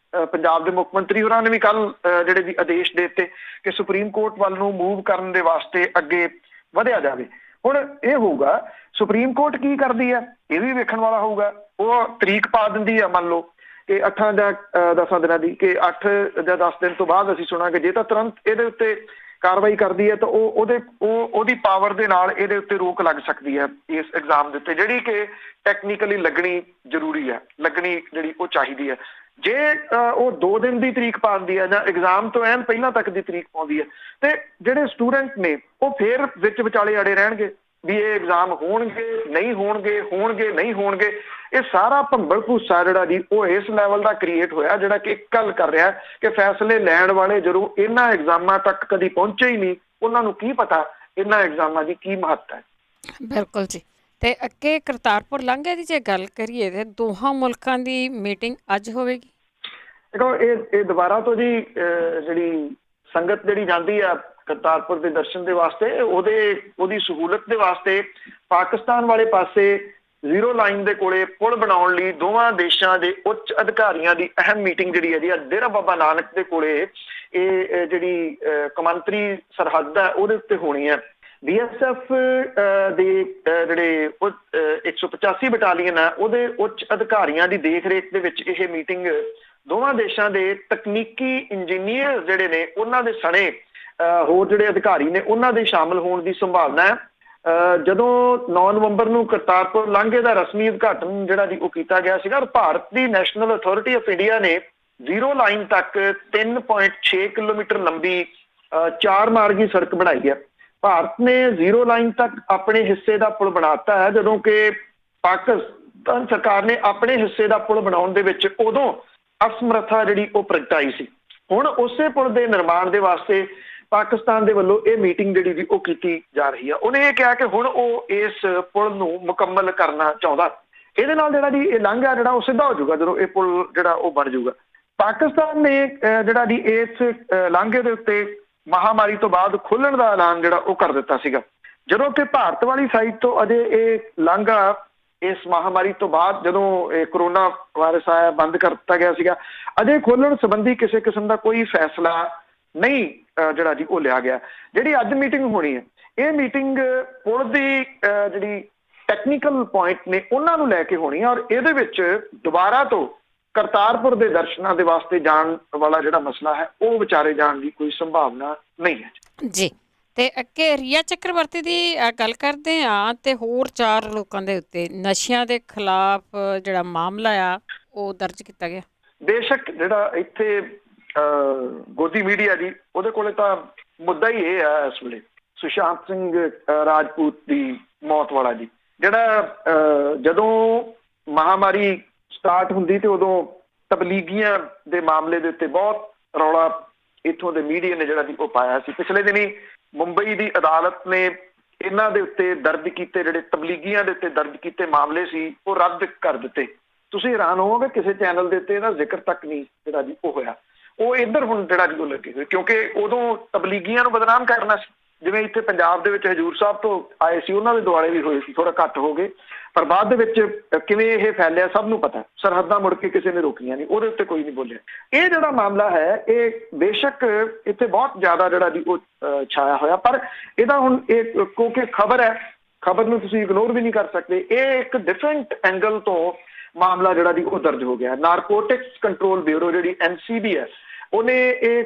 ਪੰਜਾਬ ਦੇ ਮੁੱਖ ਮੰਤਰੀ ਹੋਰਾਂ ਨੇ ਵੀ ਕੱਲ ਜਿਹੜੇ ਜੀ ਆਦੇਸ਼ ਦੇ ਦਿੱਤੇ ਕਿ ਸੁਪਰੀਮ ਕੋਰਟ ਵੱਲ ਨੂੰ ਮੂਵ ਕਰਨ ਦੇ ਵਾਸਤੇ ਅੱਗੇ ਵਧਿਆ ਜਾਵੇ। ਹੁਣ ਇਹ ਹੋਊਗਾ ਸੁਪਰੀਮ ਕੋਰਟ ਕੀ ਕਰਦੀ ਹੈ, ਇਹ ਵੀ ਵੇਖਣ ਵਾਲਾ ਹੋਊਗਾ। ਉਹ ਤਰੀਕ ਪਾ ਦਿੰਦੀ ਆ, ਮੰਨ ਲਓ ਕਿ 8 ਜਾਂ 10 ਦਿਨਾਂ ਦੀ, ਕਿ 8 ਜਾਂ 10 ਦਿਨ ਤੋਂ ਬਾਅਦ ਅਸੀਂ ਸੁਣਾਂਗੇ। ਜੇ ਤਾਂ ਤੁਰੰਤ ਇਹਦੇ ਉੱਤੇ ਕਾਰਵਾਈ ਕਰਦੀ ਹੈ ਤਾਂ ਉਹਦੀ ਪਾਵਰ ਦੇ ਨਾਲ ਇਹਦੇ ਉੱਤੇ ਰੋਕ ਲੱਗ ਸਕਦੀ ਹੈ ਇਸ ਐਗਜ਼ਾਮ ਦੇ ਉੱਤੇ, ਜਿਹੜੀ ਕਿ ਟੈਕਨੀਕਲੀ ਲੱਗਣੀ ਜ਼ਰੂਰੀ ਹੈ, ਲੱਗਣੀ ਜਿਹੜੀ ਉਹ ਚਾਹੀਦੀ ਹੈ। ਜੇ ਉਹ 2 ਦਿਨ ਦੀ ਤਰੀਕ ਪਾਉਂਦੀ ਹੈ ਜਾਂ ਐਗਜ਼ਾਮ ਤੋਂ ਐਨ ਪਹਿਲਾਂ ਤੱਕ ਦੀ ਤਰੀਕ ਪਾਉਂਦੀ ਹੈ, ਤੇ ਜਿਹੜੇ ਸਟੂਡੈਂਟ ਨੇ ਉਹ ਫੇਰ ਵਿੱਚ ਵਿਚਾਲੇ ਅੜੇ ਰਹਿਣਗੇ ਵੀ ਇਹ ਐਗਜ਼ਾਮ ਹੋਣਗੇ ਨਹੀਂ ਹੋਣਗੇ, ਹੋਣਗੇ ਨਹੀਂ ਹੋਣਗੇ। ਇਹ ਸਾਰਾ ਭੰਬਲ ਭੂਸਾ ਜਿਹੜਾ ਜੀ ਉਹ ਇਸ ਲੈਵਲ ਦਾ ਕ੍ਰੀਏਟ ਹੋਇਆ, ਜਿਹੜਾ ਕਿ ਇੱਕ ਗੱਲ ਕਰ ਰਿਹਾ ਕਿ ਫੈਸਲੇ ਲੈਣ ਵਾਲੇ ਜਦੋਂ ਇਹਨਾਂ ਐਗਜ਼ਾਮਾਂ ਤੱਕ ਕਦੀ ਪਹੁੰਚੇ ਹੀ ਨਹੀਂ, ਉਹਨਾਂ ਨੂੰ ਕੀ ਪਤਾ ਇਹਨਾਂ ਐਗਜ਼ਾਮਾਂ ਦੀ ਕੀ ਮਹੱਤਤਾ ਹੈ।
ਬਿਲਕੁਲ ਜੀ। ਤੇ ਅੱਗੇ ਕਰਤਾਰਪੁਰ ਲਾਂਘੇ ਦੀ ਜੇ ਗੱਲ ਕਰੀਏ ਤੇ ਦੋਹਾਂ ਮੁਲਕਾਂ ਦੀ ਮੀਟਿੰਗ ਅੱਜ ਹੋਵੇਗੀ।
ਦੇਖੋ ਇਹ ਦੁਬਾਰਾ ਤੋਂ ਜੀ ਜਿਹੜੀ ਸੰਗਤ ਜਿਹੜੀ ਜਾਂਦੀ ਆ ਕਰਤਾਰਪੁਰ ਦੇ ਦਰਸ਼ਨ ਦੇ ਵਾਸਤੇ, ਉਹਦੀ ਸਹੂਲਤ ਦੇ ਵਾਸਤੇ ਪਾਕਿਸਤਾਨ ਵਾਲੇ ਪਾਸੇ ਜ਼ੀਰੋ ਲਾਈਨ ਦੇ ਕੋਲੇ ਪੁਲ ਬਣਾਉਣ ਲਈ ਦੋਵਾਂ ਦੇਸ਼ਾਂ ਦੇ ਉੱਚ ਅਧਿਕਾਰੀਆਂ ਦੀ ਅਹਿਮ ਮੀਟਿੰਗ ਜਿਹੜੀ ਹੈ ਜੀ ਡੇਰਾ ਬਾਬਾ ਨਾਨਕ ਦੇ ਕੋਲੇ, ਇਹ ਜਿਹੜੀ ਕੌਮਾਂਤਰੀ ਸਰਹੱਦ ਹੈ ਉਹਦੇ ਉੱਤੇ ਹੋਣੀ ਹੈ। BSF ਦੇ ਜਿਹੜੇ 185 ਬਟਾਲੀਅਨ ਹੈ ਉਹਦੇ ਉੱਚ ਅਧਿਕਾਰੀਆਂ ਦੀ ਦੇਖ ਰੇਖ ਦੇ ਵਿੱਚ ਇਹ ਮੀਟਿੰਗ ਦੋਵਾਂ ਦੇਸ਼ਾਂ ਦੇ ਤਕਨੀਕੀ ਇੰਜੀਨੀਅਰ ਜਿਹੜੇ ਨੇ ਉਹਨਾਂ ਦੇ ਸਣੇ ਹੋਰ ਜਿਹੜੇ ਅਧਿਕਾਰੀ ਨੇ ਉਹਨਾਂ ਦੇ ਸ਼ਾਮਲ ਹੋਣ ਦੀ ਸੰਭਾਵਨਾ ਹੈ। ਜਦੋਂ 9 ਨਵੰਬਰ ਨੂੰ ਕਰਤਾਰਪੁਰ ਲਾਂਘੇ ਦਾ ਰਸਮੀ ਉਦਘਾਟਨ ਜਿਹੜਾ ਜੀ ਉਹ ਕੀਤਾ ਗਿਆ ਸੀਗਾ, ਔਰ ਭਾਰਤ ਦੀ ਨੈਸ਼ਨਲ ਅਥਾਰਟੀ ਆਫ ਇੰਡੀਆ ਨੇ ਜ਼ੀਰੋ ਲਾਈਨ ਤੱਕ 3.6 ਕਿਲੋਮੀਟਰ ਲੰਬੀ 4 ਮਾਰਗੀ ਸੜਕ ਬਣਾਈ ਹੈ। ਭਾਰਤ ਨੇ ਜ਼ੀਰੋ ਲਾਈਨ ਤੱਕ ਆਪਣੇ ਹਿੱਸੇ ਦਾ ਪੁਲ ਬਣਾਤਾ ਹੈ, ਜਦੋਂ ਕਿ ਪਾਕਿਸਤਾਨ ਸਰਕਾਰ ਨੇ ਆਪਣੇ ਹਿੱਸੇ ਦਾ ਪੁਲ ਬਣਾਉਣ ਦੇ ਵਿੱਚ ਉਦੋਂ ਅਸਮਰੱਥਾ ਜਿਹੜੀ ਉਹ ਪ੍ਰਗਟਾਈ ਸੀ। ਹੁਣ ਉਸੇ ਪੁਲ ਦੇ ਨਿਰਮਾਣ ਦੇ ਵਾਸਤੇ ਪਾਕਿਸਤਾਨ ਦੇ ਵੱਲੋਂ ਇਹ ਮੀਟਿੰਗ ਜਿਹੜੀ ਵੀ ਉਹ ਕੀਤੀ ਜਾ ਰਹੀ ਆ। ਉਹਨੇ ਇਹ ਕਿਹਾ ਕਿ ਹੁਣ ਉਹ ਇਸ ਪੁਲ ਨੂੰ ਮੁਕੰਮਲ ਕਰਨਾ ਚਾਹੁੰਦਾ। ਇਹਦੇ ਨਾਲ ਜਿਹੜਾ ਜੀ ਇਹ ਲਾਂਘਾ ਜਿਹੜਾ ਉਹ ਸਿੱਧਾ ਹੋ ਜਾਊਗਾ ਜਦੋਂ ਇਹ ਪੁਲ ਜਿਹੜਾ ਉਹ ਬਣ ਜਾਊਗਾ। ਪਾਕਿਸਤਾਨ ਨੇ ਜਿਹੜਾ ਜੀ ਇਸ ਲਾਂਘੇ ਦੇ ਉੱਤੇ ਮਹਾਮਾਰੀ ਤੋਂ ਬਾਅਦ ਖੋਲਣ ਦਾ ਐਲਾਨ ਜਿਹੜਾ ਉਹ ਕਰ ਦਿੱਤਾ ਸੀਗਾ, ਜਦੋਂ ਕਿ ਭਾਰਤ ਵਾਲੀ ਸਾਈਡ ਤੋਂ ਅਜੇ ਇਹ ਲਾਂਘਾ ਇਸ ਮਹਾਮਾਰੀ ਤੋਂ ਬਾਅਦ ਜਦੋਂ ਇਹ ਕਰੋਨਾ ਵਾਇਰਸ ਆਇਆ ਬੰਦ ਕਰ ਦਿੱਤਾ ਗਿਆ ਸੀਗਾ, ਅਜੇ ਖੋਲਣ ਸੰਬੰਧੀ ਕਿਸੇ ਕਿਸਮ ਦਾ ਕੋਈ ਫੈਸਲਾ ਨਹੀਂ ਜਿਹੜਾ ਜੀ ਉਹ ਲਿਆ ਗਿਆ। ਜਿਹੜੀ ਅੱਜ ਮੀਟਿੰਗ ਹੋਣੀ ਹੈ, ਇਹ ਮੀਟਿੰਗ ਪੁਲ ਦੀ ਜਿਹੜੀ ਟੈਕਨੀਕਲ ਪੁਆਇੰਟ ਨੇ ਉਹਨਾਂ ਨੂੰ ਲੈ ਕੇ ਹੋਣੀ ਹੈ, ਔਰ ਇਹਦੇ ਵਿੱਚ ਦੁਬਾਰਾ ਤੋਂ ਕਰਤਾਰਪੁਰ ਦੇ ਦਰਸ਼ਨਾਂ ਦੇ ਵਾਸਤੇ ਜਾਣ ਵਾਲਾ ਜਿਹੜਾ ਮਸਲਾ ਹੈ ਉਹ ਵਿਚਾਰੇ ਜਾਣ ਦੀ ਕੋਈ ਸੰਭਾਵਨਾ ਨਹੀਂ ਹੈ
ਜੀ। ਤੇ ਅੱਗੇ ਰੀਆ ਚੱਕਰਵਰਤੀ ਦੀ ਗੱਲ ਕਰਦੇ ਹਾਂ, ਤੇ ਹੋਰ 4 ਲੋਕਾਂ ਦੇ ਉੱਤੇ ਨਸ਼ਿਆਂ ਦੇ ਖਿਲਾਫ ਜਿਹੜਾ ਮਾਮਲਾ ਆ ਉਹ ਦਰਜ ਕੀਤਾ ਗਿਆ।
ਬੇਸ਼ੱਕ ਜਿਹੜਾ ਇੱਥੇ ਗੋਦੀ ਮੀਡੀਆ ਜੀ ਉਹਦੇ ਕੋਲੇ ਤਾਂ ਮੁੱਦਾ ਹੀ ਇਹ ਹੈ ਇਸ ਵੇਲੇ ਸੁਸ਼ਾਂਤ ਸਿੰਘ ਰਾਜਪੂਤ ਦੀ ਮੌਤ ਵਾਲਾ ਜੀ, ਜਿਹੜਾ ਜਦੋਂ ਮਹਾਮਾਰੀ ਸਟਾਰਟ ਹੁੰਦੀ ਤੇ ਉਦੋਂ ਤਬਲੀਗੀਆਂ ਦੇ ਮਾਮਲੇ ਦੇ ਉੱਤੇ ਬਹੁਤ ਰੌਲਾ ਇੱਥੋਂ ਦੇ ਮੀਡੀਆ ਨੇ ਜਿਹੜਾ ਜੀ ਉਹ ਪਾਇਆ ਸੀ। ਪਿਛਲੇ ਦਿਨੀ ਮੁੰਬਈ ਦੀ ਅਦਾਲਤ ਨੇ ਇਹਨਾਂ ਦੇ ਉੱਤੇ ਦਰਜ ਕੀਤੇ ਜਿਹੜੇ ਤਬਲੀਗੀਆਂ ਦੇ ਉੱਤੇ ਦਰਜ ਕੀਤੇ ਮਾਮਲੇ ਸੀ ਉਹ ਰੱਦ ਕਰ ਦਿੱਤੇ। ਤੁਸੀਂ ਹੈਰਾਨ ਹੋਵੋਗੇ ਕਿਸੇ ਚੈਨਲ ਦੇ ਉੱਤੇ ਇਹਦਾ ਜ਼ਿਕਰ ਤੱਕ ਨਹੀਂ ਜਿਹੜਾ ਜੀ ਉਹ ਹੋਇਆ। ਉਹ ਇੱਧਰ ਹੁਣ ਜਿਹੜਾ ਜੀ ਉਹ ਲੱਗੇ ਹੋਏ, ਕਿਉਂਕਿ ਉਦੋਂ ਤਬਲੀਗੀਆਂ ਨੂੰ ਬਦਨਾਮ ਕਰਨਾ ਸੀ। ਜਿਵੇਂ ਇੱਥੇ ਪੰਜਾਬ ਦੇ ਵਿੱਚ ਹਜੂਰ ਸਾਹਿਬ ਤੋਂ ਆਏ ਸੀ, ਉਹਨਾਂ ਦੇ ਦੁਆਲੇ ਵੀ ਹੋਏ ਸੀ, ਥੋੜਾ ਘੱਟ ਹੋ ਗਏ, ਪਰ ਬਾਅਦ ਦੇ ਵਿੱਚ ਕਿਵੇਂ ਇਹ ਫੈਲਿਆ ਸਭ ਨੂੰ ਪਤਾ। ਸਰਹੱਦਾਂ ਮੁੜ ਕੇ ਕਿਸੇ ਨੇ ਰੋਕੀਆਂ ਨਹੀਂ, ਉਹਦੇ ਉੱਤੇ ਕੋਈ ਨਹੀਂ ਬੋਲਿਆ। ਇਹ ਜਿਹੜਾ ਮਾਮਲਾ ਹੈ ਇਹ ਬੇਸ਼ੱਕ ਇੱਥੇ ਬਹੁਤ ਜ਼ਿਆਦਾ ਜਿਹੜਾ ਜੀ ਉਹ ਛਾਇਆ ਹੋਇਆ, ਪਰ ਇਹਦਾ ਹੁਣ ਇਹ ਕਿਉਂਕਿ ਖਬਰ ਹੈ, ਖਬਰ ਨੂੰ ਤੁਸੀਂ ਇਗਨੋਰ ਵੀ ਨਹੀਂ ਕਰ ਸਕਦੇ। ਇਹ ਇੱਕ ਡਿਫਰੈਂਟ ਐਂਗਲ ਤੋਂ ਮਾਮਲਾ ਜਿਹੜਾ ਜੀ ਉਹ ਦਰਜ ਹੋ ਗਿਆ। ਨਾਰਕੋਟਿਕਸ ਕੰਟਰੋਲ ਬਿਊਰੋ ਜਿਹੜੀ NCB ਹੈ, ਉਹਨੇ ਇਹ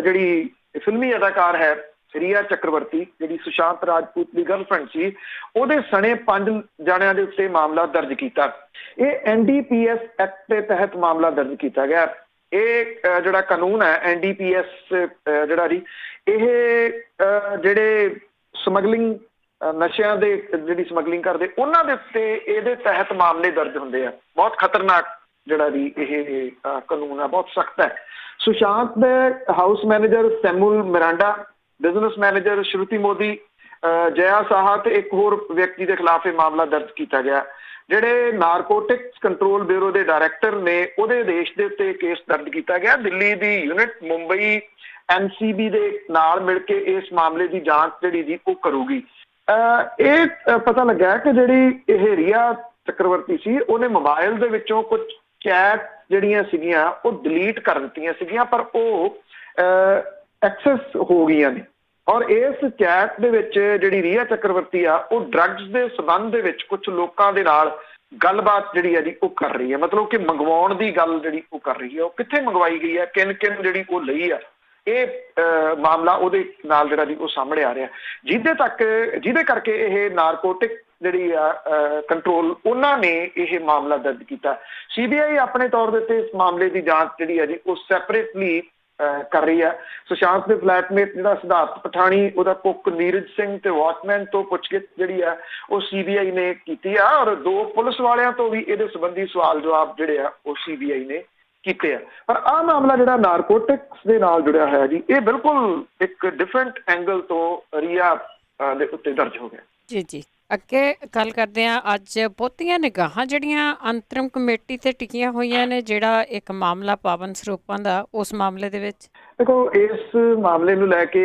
ਜਿਹੜੀ ਫਿਲਮੀ ਅਦਾਕਾਰ ਹੈ ਰੀਆ ਚੱਕਰਵਰਤੀ, ਜਿਹੜੀ ਸੁਸ਼ਾਂਤ ਰਾਜਪੂਤ ਦੀ ਗਰਲਫ੍ਰੈਂਡ ਸੀ, ਉਹਦੇ ਸਣੇ 5 ਜਾਣਿਆਂ ਦੇ ਉੱਤੇ ਮਾਮਲਾ ਦਰਜ ਕੀਤਾ। ਇਹ NDPS ਐਕਟ ਦੇ ਤਹਿਤ ਮਾਮਲਾ ਦਰਜ ਕੀਤਾ ਗਿਆ। ਇਹ ਜਿਹੜਾ ਕਾਨੂੰਨ ਹੈ NDPS ਜਿਹੜਾ ਜੀ, ਇਹ ਜਿਹੜੇ ਸਮਗਲਿੰਗ ਨਸ਼ਿਆਂ ਦੇ ਜਿਹੜੀ ਸਮਗਲਿੰਗ ਕਰਦੇ ਉਹਨਾਂ ਦੇ ਉੱਤੇ ਇਹਦੇ ਤਹਿਤ ਮਾਮਲੇ ਦਰਜ ਹੁੰਦੇ ਆ। ਬਹੁਤ ਖਤਰਨਾਕ ਜਿਹੜਾ ਜੀ ਇਹ ਕਾਨੂੰਨ ਹੈ, ਬਹੁਤ ਸਖਤ ਹੈ। ਸੁਸ਼ਾਂਤ ਦੇ house manager Samuel Miranda, business manager Shruti Modi, Jaya Saha ਤੇ ਇੱਕ ਹੋਰ ਵਿਅਕਤੀ ਦੇ ਖਿਲਾਫ ਇਹ ਮਾਮਲਾ ਦਰਜ ਕੀਤਾ ਗਿਆ। ਜਿਹੜੇ ਨਾਰਕੋਟਿਕਸ ਕੰਟਰੋਲ ਬਿਊਰੋ ਦੇ ਡਾਇਰੈਕਟਰ ਨੇ ਉਹਦੇ ਆਦੇਸ਼ ਦੇ ਉੱਤੇ ਕੇਸ ਦਰਜ ਕੀਤਾ ਗਿਆ। ਦਿੱਲੀ ਦੀ ਯੂਨਿਟ ਮੁੰਬਈ NCB ਦੇ ਨਾਲ ਮਿਲ ਕੇ ਇਸ ਮਾਮਲੇ ਦੀ ਜਾਂਚ ਜਿਹੜੀ ਜੀ ਉਹ ਕਰੂਗੀ। ਇਹ ਪਤਾ ਲੱਗਾ ਕਿ ਜਿਹੜੀ ਇਹ ਰੀਆ ਚੱਕਰਵਰਤੀ ਸੀ, ਉਹਨੇ ਮੋਬਾਈਲ ਦੇ ਵਿੱਚੋਂ ਕੁਝ ਚੈਟ ਜਿਹੜੀਆਂ ਸੀਗੀਆਂ ਉਹ ਡਿਲੀਟ ਕਰ ਦਿੱਤੀਆਂ ਸੀਗੀਆਂ, ਪਰ ਉਹ ਐਕਸੈਸ ਹੋ ਗਈਆਂ ਨੇ। ਔਰ ਇਸ ਚੈਟ ਦੇ ਵਿੱਚ ਜਿਹੜੀ ਰੀਆ ਚੱਕਰਵਰਤੀ ਆ ਉਹ ਡਰੱਗਸ ਦੇ ਸੰਬੰਧ ਦੇ ਵਿੱਚ ਕੁਝ ਲੋਕਾਂ ਦੇ ਨਾਲ ਗੱਲਬਾਤ ਜਿਹੜੀ ਹੈ ਜੀ ਉਹ ਕਰ ਰਹੀ ਹੈ, ਮਤਲਬ ਕਿ ਮੰਗਵਾਉਣ ਦੀ ਗੱਲ ਜਿਹੜੀ ਉਹ ਕਰ ਰਹੀ ਹੈ। ਉਹ ਕਿੱਥੇ ਮੰਗਵਾਈ ਗਈ ਹੈ, ਕਿਨ ਜਿਹੜੀ ਉਹ ਲਈ ਆ, ਇਹ ਮਾਮਲਾ ਉਹਦੇ ਨਾਲ ਜਿਹੜਾ ਜੀ ਉਹ ਸਾਹਮਣੇ ਆ ਰਿਹਾ, ਜਿਹਦੇ ਕਰਕੇ ਇਹ ਨਾਰਕੋਟਿਕ ਜਿਹੜੀ ਆ ਕੰਟਰੋਲ ਉਹਨਾਂ ਨੇ ਇਹ ਮਾਮਲਾ ਦਰਜ ਕੀਤਾ। CBI ਆਪਣੇ ਤੌਰ ਦੇ ਉੱਤੇ ਇਸ ਮਾਮਲੇ ਦੀ ਜਾਂਚ ਜਿਹੜੀ ਹੈ ਜੀ ਉਹ ਸੈਪਰੇਟਲੀ ਕਰ ਰਹੀ ਹੈ। ਸੁਸ਼ਾਂਤ ਦੇ ਫਲੈਟਮੇਟ ਜਿਹੜਾ ਸਿਧਾਰਥ ਪਠਾਣੀ, ਉਹਦਾ ਕੁੱਕ ਨੀਰਜ ਸਿੰਘ ਤੇ ਵਾਚਮੈਨ ਤੋਂ ਪੁੱਛਗਿੱਛ ਜਿਹੜੀ ਆ ਉਹ CBI ਨੇ ਕੀਤੀ ਆ, ਔਰ 2 ਪੁਲਿਸ ਵਾਲਿਆਂ ਤੋਂ ਵੀ ਇਹਦੇ ਸੰਬੰਧੀ ਸਵਾਲ ਜਵਾਬ ਜਿਹੜੇ ਆ ਉਹ CBI ਨੇ ਕੀਤੇ ਆ। ਪਰ ਆਹ ਮਾਮਲਾ ਜਿਹੜਾ ਨਾਰਕੋਟਿਕਸ ਦੇ ਨਾਲ ਜੁੜਿਆ ਹੋਇਆ ਜੀ, ਇਹ ਬਿਲਕੁਲ ਇੱਕ ਡਿਫਰੈਂਟ ਐਂਗਲ ਤੋਂ ਰੀਆ ਦੇ ਉੱਤੇ ਦਰਜ ਹੋ ਗਿਆ।
ਜੀ ਜੀ, ਅੱਗੇ ਗੱਲ ਕਰਦੇ ਹਾਂ। ਅੱਜ ਬਹੁਤੀਆਂ ਨਿਗਾਹਾਂ ਜਿਹੜੀਆਂ ਅੰਤਰਿਮ ਕਮੇਟੀ ਤੇ ਟਿਕੀਆਂ ਹੋਈਆਂ ਨੇ, ਜਿਹੜਾ ਇੱਕ ਮਾਮਲਾ ਪਾਵਨ ਸਰੂਪਾਂ ਦਾ, ਉਸ ਮਾਮਲੇ ਦੇ ਵਿੱਚ
ਦੇਖੋ ਇਸ ਮਾਮਲੇ ਨੂੰ ਲੈ ਕੇ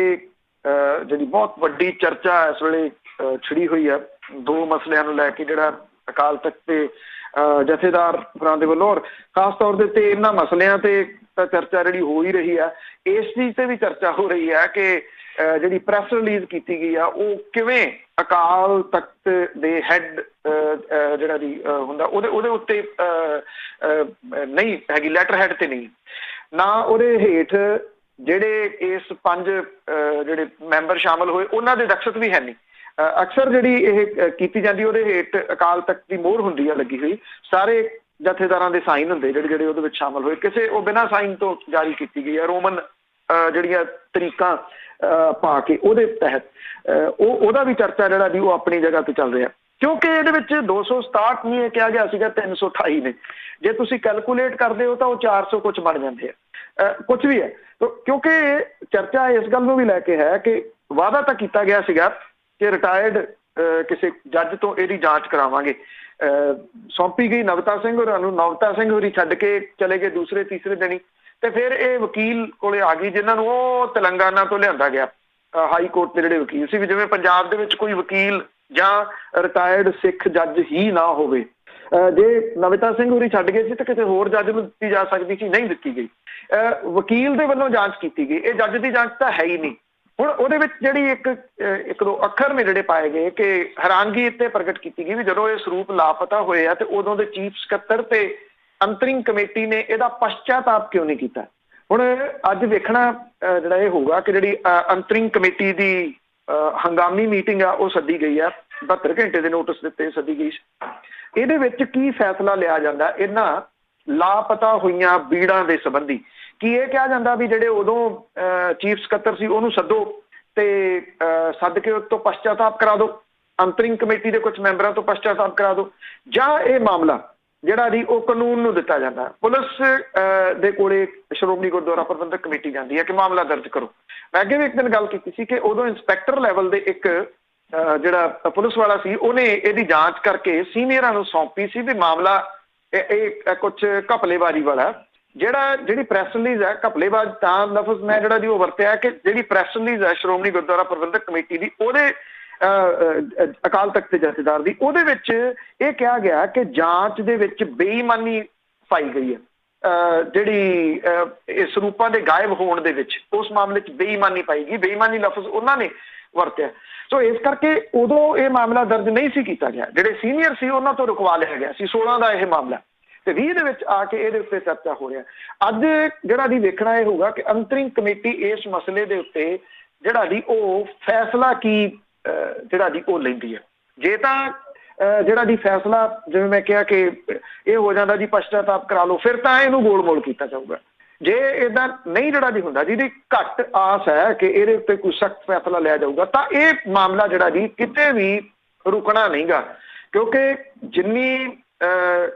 ਜਿਹੜੀ ਬਹੁਤ ਵੱਡੀ ਚਰਚਾ ਇਸ ਵੇਲੇ ਛਿੜੀ ਹੋਈ ਹੈ। 2 ਮਸਲਿਆਂ ਨੂੰ ਲੈ ਕੇ ਜਿਹੜਾ ਅਕਾਲ ਤਖਤ ਤੇ ਜਥੇਦਾਰ ਹੋਰਾਂ ਦੇ ਵੱਲੋਂ, ਔਰ ਖਾਸ ਤੌਰ ਦੇ ਉੱਤੇ ਇਹਨਾਂ ਮਸਲਿਆਂ ਤੇ ਚਰਚਾ ਜਿਹੜੀ ਹੋ ਹੀ ਰਹੀ ਹੈ। ਇਸ ਚੀਜ਼ ਤੇ ਵੀ ਚਰਚਾ ਹੋ ਰਹੀ ਹੈ ਕਿ ਜਿਹੜੀ ਪ੍ਰੈਸ ਰਿਲੀਜ਼ ਕੀਤੀ ਗਈ ਆ ਉਹ ਕਿਵੇਂ ਅਕਾਲ ਤਖਤ ਦੇ ਹੈੱਡ ਜਿਹੜਾ ਜੀ ਹੁੰਦਾ ਉਹਦੇ ਉੱਤੇ ਨਹੀਂ ਹੈਗੀ, ਲੈਟਰ ਹੈਡ ਤੇ ਨਹੀਂ ਨਾ, ਉਹਦੇ ਹੇਠ ਜਿਹੜੇ ਇਸ 5 ਜਿਹੜੇ ਮੈਂਬਰ ਸ਼ਾਮਲ ਹੋਏ ਉਹਨਾਂ ਦੇ ਦਖਸ਼ਤ ਵੀ ਹੈ ਨਹੀਂ। ਅਕਸਰ ਜਿਹੜੀ ਇਹ ਕੀਤੀ ਜਾਂਦੀ ਉਹਦੇ ਹੇਠ ਅਕਾਲ ਤਖਤ ਦੀ ਮੋਹਰ ਹੁੰਦੀ ਆ ਲੱਗੀ ਹੋਈ, ਸਾਰੇ ਜਥੇਦਾਰਾਂ ਦੇ ਸਾਈਨ ਹੁੰਦੇ ਜਿਹੜੇ ਜਿਹੜੇ ਉਹਦੇ ਵਿੱਚ ਸ਼ਾਮਲ ਹੋਏ, ਕਿਸੇ ਉਹ ਬਿਨਾਂ ਸਾਈਨ ਤੋਂ ਜਾਰੀ ਕੀਤੀ ਗਈ ਹੈ ਰੋਮਨ ਜਿਹੜੀਆਂ ਤਰੀਕਾਂ ਪਾ ਕੇ ਉਹਦੇ ਤਹਿਤ। ਉਹਦਾ ਵੀ ਚਰਚਾ ਜਿਹੜਾ ਵੀ ਉਹ ਆਪਣੀ ਜਗ੍ਹਾ ਤੇ ਚੱਲ ਰਿਹਾ, ਕਿਉਂਕਿ ਇਹਦੇ ਵਿੱਚ 267 ਨਹੀਂ ਇਹ ਕਿਹਾ ਗਿਆ ਸੀਗਾ, 328 ਨੇ। ਜੇ ਤੁਸੀਂ ਕੈਲਕੂਲੇਟ ਕਰਦੇ ਹੋ ਤਾਂ ਉਹ 400 ਕੁਛ ਬਣ ਜਾਂਦੇ ਆ, ਕੁਛ ਵੀ ਹੈ। ਕਿਉਂਕਿ ਚਰਚਾ ਇਸ ਗੱਲ ਨੂੰ ਵੀ ਲੈ ਕੇ ਹੈ ਕਿ ਵਾਅਦਾ ਤਾਂ ਕੀਤਾ ਗਿਆ ਸੀਗਾ ਕਿ ਰਿਟਾਇਰਡ ਕਿਸੇ ਜੱਜ ਤੋਂ ਇਹਦੀ ਜਾਂਚ ਕਰਾਵਾਂਗੇ, ਸੌਂਪੀ ਗਈ ਨਵਤਾ ਸਿੰਘ ਹੋਰਾਂ ਨੂੰ। ਨਵਤਾ ਸਿੰਘ ਹੋਰੀ ਛੱਡ ਕੇ ਚਲੇ ਗਏ ਦੂਸਰੇ ਤੀਸਰੇ ਦਿਨ ਹੀ, ਤੇ ਫਿਰ ਇਹ ਵਕੀਲ ਕੋਲੇ ਆ ਗਈ ਜਿਨ੍ਹਾਂ ਨੂੰ ਉਹ ਤੇਲੰਗਾਨਾ ਤੋਂ ਲਿਆਂਦਾ ਗਿਆ, ਹਾਈ ਕੋਰਟ ਦੇ ਜਿਹੜੇ ਵਕੀਲ ਸੀ। ਵੀ ਜਿਵੇਂ ਪੰਜਾਬ ਦੇ ਵਿੱਚ ਕੋਈ ਵਕੀਲ ਜਾਂ ਰਿਟਾਇਰਡ ਸਿੱਖ ਜੱਜ ਹੀ ਨਾ ਹੋਵੇ, ਜੇ ਨਵਤਾ ਸਿੰਘ ਹੋਰੀ ਛੱਡ ਗਏ ਸੀ ਤਾਂ ਕਿਸੇ ਹੋਰ ਜੱਜ ਨੂੰ ਦਿੱਤੀ ਜਾ ਸਕਦੀ ਸੀ, ਨਹੀਂ ਦਿੱਤੀ ਗਈ। ਵਕੀਲ ਦੇ ਵੱਲੋਂ ਜਾਂਚ ਕੀਤੀ ਗਈ, ਇਹ ਜੱਜ ਦੀ ਜਾਂਚ ਤਾਂ ਹੈ ਹੀ ਨਹੀਂ। ਹੁਣ ਉਹਦੇ ਵਿੱਚ ਜਿਹੜੀ ਇੱਕ ਦੋ ਅੱਖਰ ਨੇ ਜਿਹੜੇ ਪਾਏ ਗਏ ਕਿ ਹੈਰਾਨਗੀ ਇੱਥੇ ਪ੍ਰਗਟ ਕੀਤੀ ਗਈ ਵੀ ਜਦੋਂ ਇਹ ਸਰੂਪ ਲਾਪਤਾ ਹੋਏ ਆ ਤੇ ਉਦੋਂ ਦੇ ਚੀਫ ਸਕੱਤਰ ਤੇ ਅੰਤਰਿੰਗ ਕਮੇਟੀ ਨੇ ਇਹਦਾ ਪਛਤਾਤਾਪ ਕਿਉਂ ਨਹੀਂ ਕੀਤਾ। ਹੁਣ ਅੱਜ ਵੇਖਣਾ ਜਿਹੜਾ ਇਹ ਹੋਊਗਾ ਕਿ ਜਿਹੜੀ ਅੰਤਰਿੰਗ ਕਮੇਟੀ ਦੀ ਹੰਗਾਮੀ ਮੀਟਿੰਗ ਆ ਉਹ ਸੱਦੀ ਗਈ ਆ, 72 ਘੰਟੇ ਦੇ ਨੋਟਿਸ ਦਿੱਤੇ ਸੱਦੀ ਗਈ। ਇਹਦੇ ਵਿੱਚ ਕੀ ਫੈਸਲਾ ਲਿਆ ਜਾਂਦਾ ਇਹਨਾਂ ਲਾਪਤਾ ਹੋਈਆਂ ਬੀੜਾਂ ਦੇ ਸੰਬੰਧੀ? ਕੀ ਇਹ ਕਿਹਾ ਜਾਂਦਾ ਵੀ ਜਿਹੜੇ ਉਦੋਂ ਚੀਫ ਸਕੱਤਰ ਸੀ ਉਹਨੂੰ ਸੱਦੋ ਤੇ ਸੱਦ ਕੇ ਉਸ ਤੋਂ ਪਛਤਾਤਾਪ ਕਰਾ ਦਿਓ, ਅੰਤਰਿੰਗ ਕਮੇਟੀ ਦੇ ਕੁਝ ਮੈਂਬਰਾਂ ਤੋਂ ਪਛਤਾਤਾਪ ਕਰਾ ਦਿਓ, ਜਾਂ ਇਹ ਮਾਮਲਾ ਜਿਹੜਾ ਜੀ ਉਹ ਕਾਨੂੰਨ ਨੂੰ ਦਿੱਤਾ ਜਾਂਦਾ, ਪੁਲਿਸ ਦੇ ਕੋਲੇ ਸ਼੍ਰੋਮਣੀ ਗੁਰਦੁਆਰਾ ਪ੍ਰਬੰਧਕ ਕਮੇਟੀ ਜਾਂਦੀ ਹੈ ਕਿ ਮਾਮਲਾ ਦਰਜ ਕਰੋ। ਮੈਂ ਅੱਗੇ ਵੀ ਇੱਕ ਦਿਨ ਗੱਲ ਕੀਤੀ ਸੀ ਕਿ ਉਦੋਂ ਇੰਸਪੈਕਟਰ ਲੈਵਲ ਦੇ ਇੱਕ ਜਿਹੜਾ ਪੁਲਿਸ ਵਾਲਾ ਸੀ ਉਹਨੇ ਇਹਦੀ ਜਾਂਚ ਕਰਕੇ ਸੀਨੀਅਰਾਂ ਨੂੰ ਸੌਂਪੀ ਸੀ ਵੀ ਮਾਮਲਾ ਇਹ ਕੁਝ ਘਪਲੇਬਾਜ਼ੀ ਵਾਲਾ। ਜਿਹੜੀ ਪ੍ਰੈਸ ਰਿਲੀਜ਼ ਹੈ, ਘਪਲੇਬਾਜ਼ ਤਾਂ ਲਫ਼ਜ਼ ਮੈਂ ਜਿਹੜਾ ਜੀ ਉਹ ਵਰਤਿਆ ਕਿ ਜਿਹੜੀ ਪ੍ਰੈਸ ਰਿਲੀਜ਼ ਹੈ ਸ਼੍ਰੋਮਣੀ ਗੁਰਦੁਆਰਾ ਪ੍ਰਬੰਧਕ ਕਮੇਟੀ ਦੀ, ਉਹਦੇ ਅਕਾਲ ਤਖਤ ਦੇ ਜਥੇਦਾਰ ਦੀ, ਉਹਦੇ ਵਿੱਚ ਇਹ ਕਿਹਾ ਗਿਆ ਕਿ ਜਾਂਚ ਦੇ ਵਿੱਚ ਬੇਈਮਾਨੀ ਪਾਈ ਗਈ ਹੈ। ਜਿਹੜੀ ਇਸ ਸਰੂਪਾਂ ਦੇ ਗਾਇਬ ਹੋਣ ਦੇ ਵਿੱਚ ਉਸ ਮਾਮਲੇ 'ਚ ਬੇਈਮਾਨੀ ਪਾਈ ਗਈ, ਬੇਈਮਾਨੀ ਲਫ਼ਜ਼ ਉਹਨਾਂ ਨੇ ਵਰਤਿਆ। ਸੋ ਇਸ ਕਰਕੇ ਉਦੋਂ ਇਹ ਮਾਮਲਾ ਦਰਜ ਨਹੀਂ ਸੀ ਕੀਤਾ ਗਿਆ, ਜਿਹੜੇ ਸੀਨੀਅਰ ਸੀ ਉਹਨਾਂ ਤੋਂ ਰੁਕਵਾ ਲਿਆ ਗਿਆ ਸੀ। 16 ਦਾ ਇਹ ਮਾਮਲਾ ਤੇ 20 ਦੇ ਵਿੱਚ ਆ ਕੇ ਇਹਦੇ ਉੱਤੇ ਚਰਚਾ ਹੋ ਰਿਹਾ। ਅੱਜ ਜਿਹੜਾ ਦੀ ਵੇਖਣਾ ਇਹ ਹੋਊਗਾ ਕਿ ਅੰਤਰਿੰਗ ਕਮੇਟੀ ਇਸ ਮਸਲੇ ਦੇ ਉੱਤੇ ਜਿਹੜਾ ਦੀ ਉਹ ਫੈਸਲਾ ਕੀ ਜਿਹੜਾ ਦੀ ਉਹ ਲੈਂਦੀ ਹੈ। ਜੇ ਤਾਂ ਜਿਹੜਾ ਦੀ ਫੈਸਲਾ ਜਿਵੇਂ ਮੈਂ ਕਿਹਾ ਕਿ ਇਹ ਹੋ ਜਾਂਦਾ ਜੀ ਪਛਤਾਤਾਪ ਕਰਾ ਲਓ, ਫਿਰ ਤਾਂ ਇਹਨੂੰ ਗੋਲ-ਮੋਲ ਕੀਤਾ ਜਾਊਗਾ। ਜੇ ਏਦਾਂ ਨਹੀਂ ਜਿਹੜਾ ਜੀ ਹੁੰਦਾ, ਜਿਹਦੀ ਘੱਟ ਆਸ ਹੈ ਕਿ ਇਹਦੇ ਉੱਤੇ ਕੋਈ ਸਖਤ ਫੈਸਲਾ ਲਿਆ ਜਾਊਗਾ, ਤਾਂ ਇਹ ਮਾਮਲਾ ਜਿਹੜਾ ਜੀ ਕਿਤੇ ਵੀ ਰੁਕਣਾ ਨਹੀਂਗਾ। ਕਿਉਂਕਿ ਜਿੰਨੀ